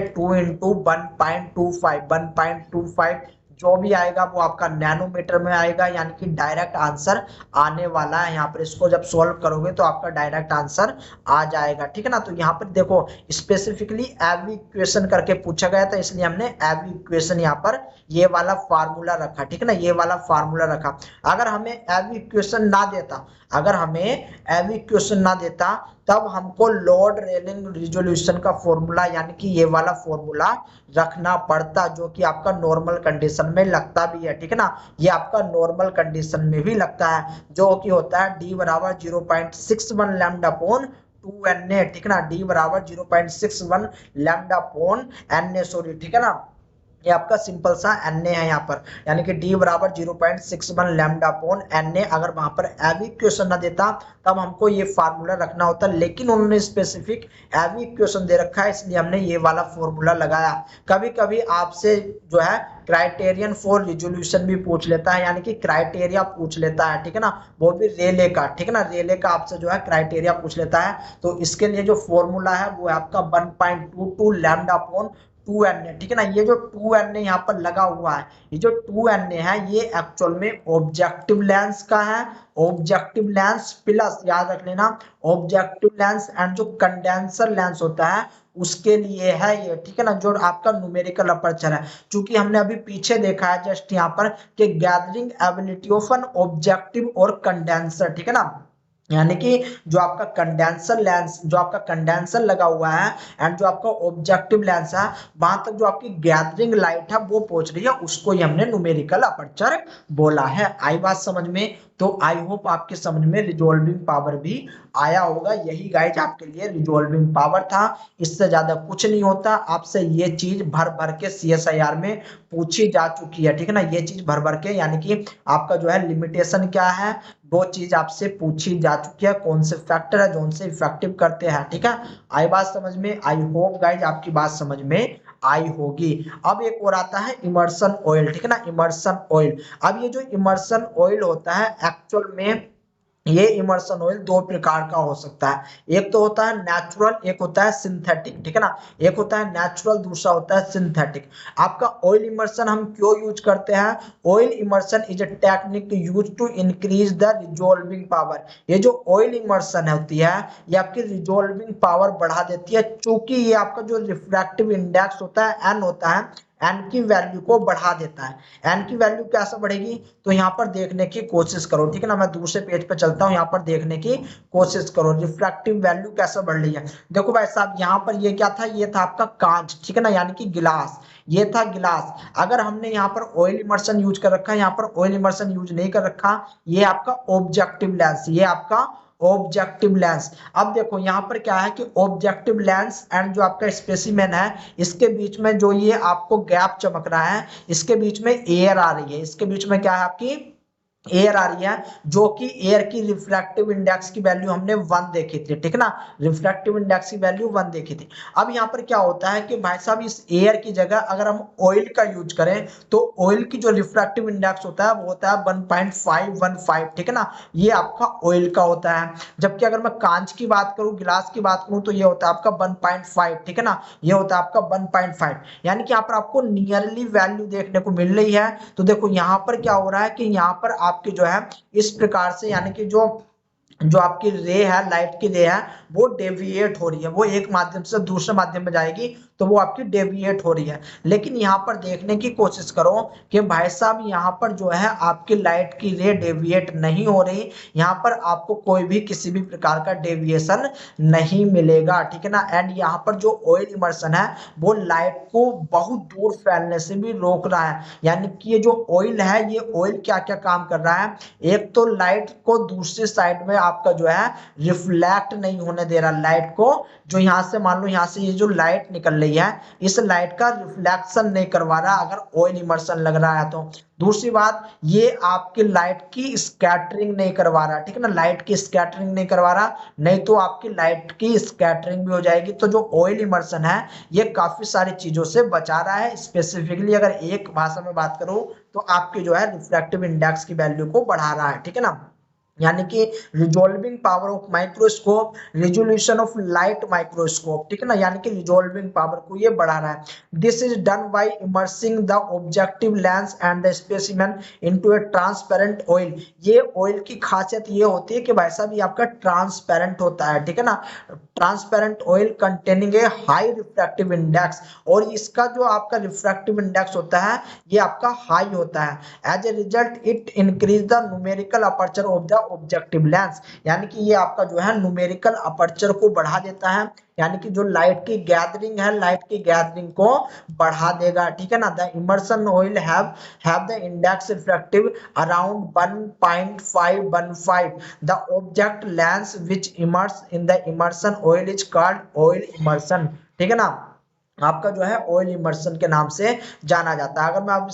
2 इंटू 1.25 जो भी आएगा वो आपका नैनोमीटर में आएगा, यानी कि डायरेक्ट आंसर आने वाला है। यहाँ पर इसको जब सॉल्व करोगे तो आपका डायरेक्ट आंसर आ जाएगा, ठीक है ना। तो यहाँ पर देखो स्पेसिफिकली एवी इक्वेशन करके पूछा गया था, इसलिए हमने एवी इक्वेशन यहाँ पर ये वाला फार्मूला रखा, ठीक है ना, ये वाला फार्मूला रखा। अगर हमें एवी इक्वेशन ना देता, अगर हमें एवी इक्वेशन ना देता तब हमको लोड रेलिंग रिजोल्यूशन का फॉर्मूला यानी कि ये वाला फॉर्मूला रखना पड़ता, जो कि आपका नॉर्मल कंडीशन में लगता भी है, ठीक है ना, ये आपका नॉर्मल कंडीशन में भी लगता है, जो कि होता है डी बराबर 0.61 लैम्डा अपॉन 2na, ठीक है ना, डी बराबर 0.61 लैम्डा अपॉन na, सॉरी, ठीक है ना, ये आपका सिंपल सा na है यहाँ पर, यानी कि d बराबर 0.61 लैम्डा अपॉन na। अगर वहां पर एवी इक्वेशन ना देता तब हमको ये फार्मूला रखना होता, लेकिन उन्होंने स्पेसिफिक एवी इक्वेशन दे रखा है, इसलिए हमने ये वाला फॉर्मूला लगाया। कभी कभी आपसे जो है क्राइटेरियन फॉर रिजोल्यूशन भी पूछ लेता है, यानी कि क्राइटेरिया पूछ लेता है, ठीक है ना, वो भी रेले का, ठीक है ना, रेले का आपसे जो है क्राइटेरिया पूछ लेता है। तो इसके लिए जो फॉर्मूला है वो आपका 1.22 लैम्डा अपॉन 2na, ठीक है ना। ये जो 2na यहाँ पर लगा हुआ है, ये जो 2na है ये एक्चुअल में ऑब्जेक्टिव लेंस का है, ऑब्जेक्टिव लेंस प्लस याद रख लेना ऑब्जेक्टिव लेंस एंड जो कंडेंसर लेंस होता है उसके लिए है ये, ठीक है ना, जो आपका न्यूमेरिकल अपर्चर है। चूंकि हमने अभी पीछे देखा है जस्ट यहाँ पर कि gathering ability of an objective और कंडेंसर, ठीक है ना, यानी कि जो आपका कंडेंसर लगा हुआ है एंड जो आपका ऑब्जेक्टिव लेंस है वहां तक जो आपकी गैदरिंग लाइट है वो पहुंच रही है, उसको ही हमने न्यूमेरिकल अपर्चर बोला है। आई बात समझ में? तो आई होप आपके समझ में रिजॉल्विंग पावर भी आया होगा। यही गाइज आपके लिए रिजॉल्विंग पावर था, इससे ज्यादा कुछ नहीं होता। आपसे ये चीज भर भर के CSIR में पूछी जा चुकी है, ठीक है ना, ये चीज भर भर के, यानी कि आपका जो है लिमिटेशन क्या है वो चीज आपसे पूछी जा चुकी है, कौन से फैक्टर है जो उनसे इफेक्टिव करते हैं, ठीक है। आई बात समझ में, आई होप गाइज आपकी बात समझ में आई होगी। अब एक और आता है इमर्सन ऑयल, ठीक है ना, इमर्सन ऑयल। अब ये जो इमर्सन ऑयल होता है एक्चुअल में, ये इमर्सन ऑयल दो प्रकार का हो सकता है। एक तो होता है नेचुरल, एक होता है सिंथेटिक, ठीक है ना। एक होता है नेचुरल, दूसरा होता है सिंथेटिक। आपका ऑयल इमर्सन हम क्यों यूज करते हैं? Oil immersion is a technique use to increase the resolving power. ये जो ऑयल इमर्सन होती है ये आपकी रिजॉल्विंग पावर बढ़ा देती है, चूंकि ये आपका जो रिफ्रैक्टिव इंडेक्स होता है एन होता है, एन की वैल्यू को बढ़ा देता है। एन की वैल्यू कैसे बढ़ेगी, तो यहाँ पर देखने की कोशिश करो, ठीक है ना। मैं दूसरे पेज पे चलता हूँ, यहाँ पर देखने की कोशिश करो रिफ्रैक्टिव वैल्यू कैसे बढ़ रही है। देखो भाई साहब, यहाँ पर ये क्या था, ये था आपका कांच, ठीक है ना, यानी कि गिलास, ये था गिलास। अगर हमने यहाँ पर ऑयल इमर्सन यूज कर रखा है, यहाँ पर ऑयल इमर्सन यूज नहीं कर रखा, ये आपका ऑब्जेक्टिव लेंस, ये आपका ऑब्जेक्टिव लेंस। अब देखो यहाँ पर क्या है कि ऑब्जेक्टिव लेंस एंड जो आपका स्पेसिमेन है, इसके बीच में जो ये आपको गैप चमक रहा है, इसके बीच में एयर आ रही है, इसके बीच में क्या है आपकी एयर आ रही है, जो कि एयर की रिफ्रैक्टिव इंडेक्स की वैल्यू हमने 1 देखी थी, ठीक है ना, रिफ्रैक्टिव इंडेक्स की वैल्यू 1 देखी थी। अब यहाँ पर क्या होता है कि भाई साहब इस एयर की जगह अगर हम ऑयल का यूज करें तो ऑयल की जो रिफ्रैक्टिव इंडेक्स होता है वो होता है 1.515, ठीक है ना, ये आपका ऑयल का होता है। जबकि अगर मैं कांच की बात करूं, गिलास की बात करूं, तो ये होता है आपका 1.5, ठीक है ना, ये होता है आपका 1.5। यानी कि यहाँ पर आपको नियरली वैल्यू देखने को मिल रही है। तो देखो यहाँ पर क्या हो रहा है कि यहाँ पर आपकी जो है इस प्रकार से, यानी कि जो जो आपकी रे है, लाइट की रे है, वो डेविएट हो रही है, वो एक माध्यम से दूसरे माध्यम में जाएगी तो वो आपकी डेविएट हो रही है। लेकिन यहाँ पर देखने की कोशिश करो कि भाई साहब यहाँ पर जो है आपकी लाइट की रे डेविएट नहीं हो रही, यहाँ पर आपको कोई भी किसी भी प्रकार का डेविएशन नहीं मिलेगा, ठीक है ना। एंड यहाँ पर जो ऑयल इमर्सन है वो लाइट को बहुत दूर फैलने से भी रोक रहा है। यानी कि ये जो ऑयल है, ये ऑयल क्या क्या काम कर रहा है, एक तो लाइट को दूसरी साइड में आपका जो है रिफ्लेक्ट नहीं होने दे रहा, लाइट को जो यहाँ से मान लो यहाँ से ये जो लाइट निकल रही है, इस लाइट का रिफ्लेक्शन नहीं करवा रहा अगर ऑयल इमर्सन लग रहा है तो। दूसरी बात, ये आपकी लाइट की स्कैटरिंग नहीं करवा रहा, ठीक है ना, लाइट की स्कैटरिंग नहीं करवा रहा, नहीं तो आपकी लाइट की स्कैटरिंग भी हो जाएगी। तो जो ऑयल इमर्सन है ये काफी सारी चीजों से बचा रहा है। स्पेसिफिकली अगर एक भाषा में बात करूं तो आपकी जो है रिफ्रैक्टिव इंडेक्स की वैल्यू को बढ़ा रहा है, ठीक है ना। यानी कि resolving power of microscope, resolution of light microscope, ठीक है ना, यानी कि रिजॉल्विंग पावर को ये बढ़ा रहा है। This is done by immersing the objective lens and the specimen into a transparent oil. ये ऑयल की खासियत ये होती है कि भाई साहब ये आपका ट्रांसपेरेंट होता है, ठीक है ना, transparent oil containing A high refractive index, और इसका जो आपका रिफ्रैक्टिव इंडेक्स होता है ये आपका हाई होता है। As a result it increase the numerical aperture of the objective lens, यानी कि ये आपका जो है न्यूमेरिकल अपर्चर को बढ़ा देता है, यानी कि जो लाइट की गैदरिंग है, लाइट की गैदरिंग को बढ़ा देगा, ठीक है ना। The immersion oil have the index refractive around 1.515। The object lens which immerse in the immersion oil is called oil immersion, ठीक है ना, आपका जो है ऑयल इमर्सन के नाम से जाना जाता है। अगर मैं अब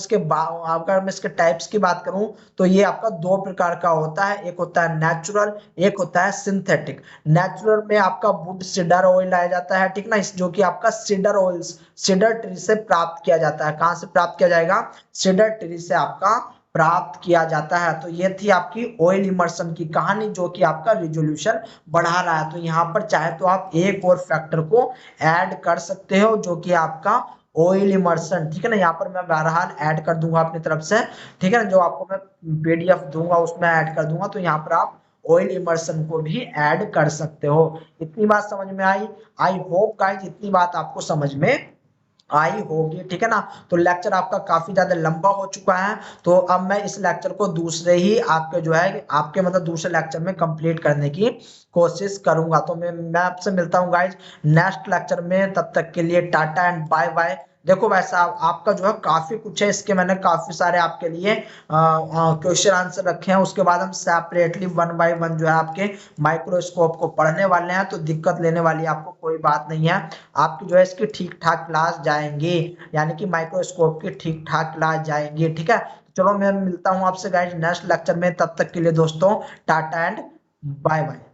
अगर मैं इसके टाइप्स की बात करूं तो ये आपका दो प्रकार का होता है, एक होता है नेचुरल, एक होता है सिंथेटिक। नेचुरल में आपका वुड सीडर ऑयल आया जाता है, ठीक ना, इस जो कि आपका सीडर ऑयल सीडर ट्री से प्राप्त किया जाता है। कहां से प्राप्त किया जाएगा? सीडर ट्री से आपका प्राप्त किया जाता है। तो ये थी आपकी ऑयल इमर्सन की कहानी, जो कि आपका रिजोल्यूशन बढ़ा रहा है। तो यहाँ पर चाहे तो आप एक और फैक्टर को ऐड कर सकते हो, जो कि आपका ऑयल इमर्सन, ठीक है ना। यहाँ पर मैं बहरहाल ऐड कर दूंगा अपनी तरफ से, ठीक है ना, जो आपको मैं PDF दूंगा उसमें ऐड कर दूंगा, तो यहाँ पर आप ऑयल इमर्सन को भी ऐड कर सकते हो। इतनी बात समझ में आई? आई होप गाइस इतनी बात आपको समझ में आई होगी, ठीक है ना। तो लेक्चर आपका काफी ज्यादा लंबा हो चुका है, तो अब मैं इस लेक्चर को दूसरे ही आपके जो है आपके मतलब दूसरे लेक्चर में कंप्लीट करने की कोशिश करूंगा। तो मैं आपसे मिलता हूँ गाइज नेक्स्ट लेक्चर में, तब तक के लिए टाटा एंड बाय बाय। देखो भाई साहब, आपका जो है काफी कुछ है, इसके मैंने काफी सारे आपके लिए क्वेश्चन आंसर रखे हैं। उसके बाद हम सेपरेटली 1 बाय 1 जो है आपके माइक्रोस्कोप को पढ़ने वाले हैं, तो दिक्कत लेने वाली आपको कोई बात नहीं है। आपकी जो है इसकी ठीक ठाक क्लास जाएंगी, यानी कि माइक्रोस्कोप की ठीक ठाक क्लास जाएंगी, ठीक है। चलो मैं मिलता हूँ आपसे गाइस नेक्स्ट लेक्चर में, तब तक के लिए दोस्तों टाटा एंड बाय बाय।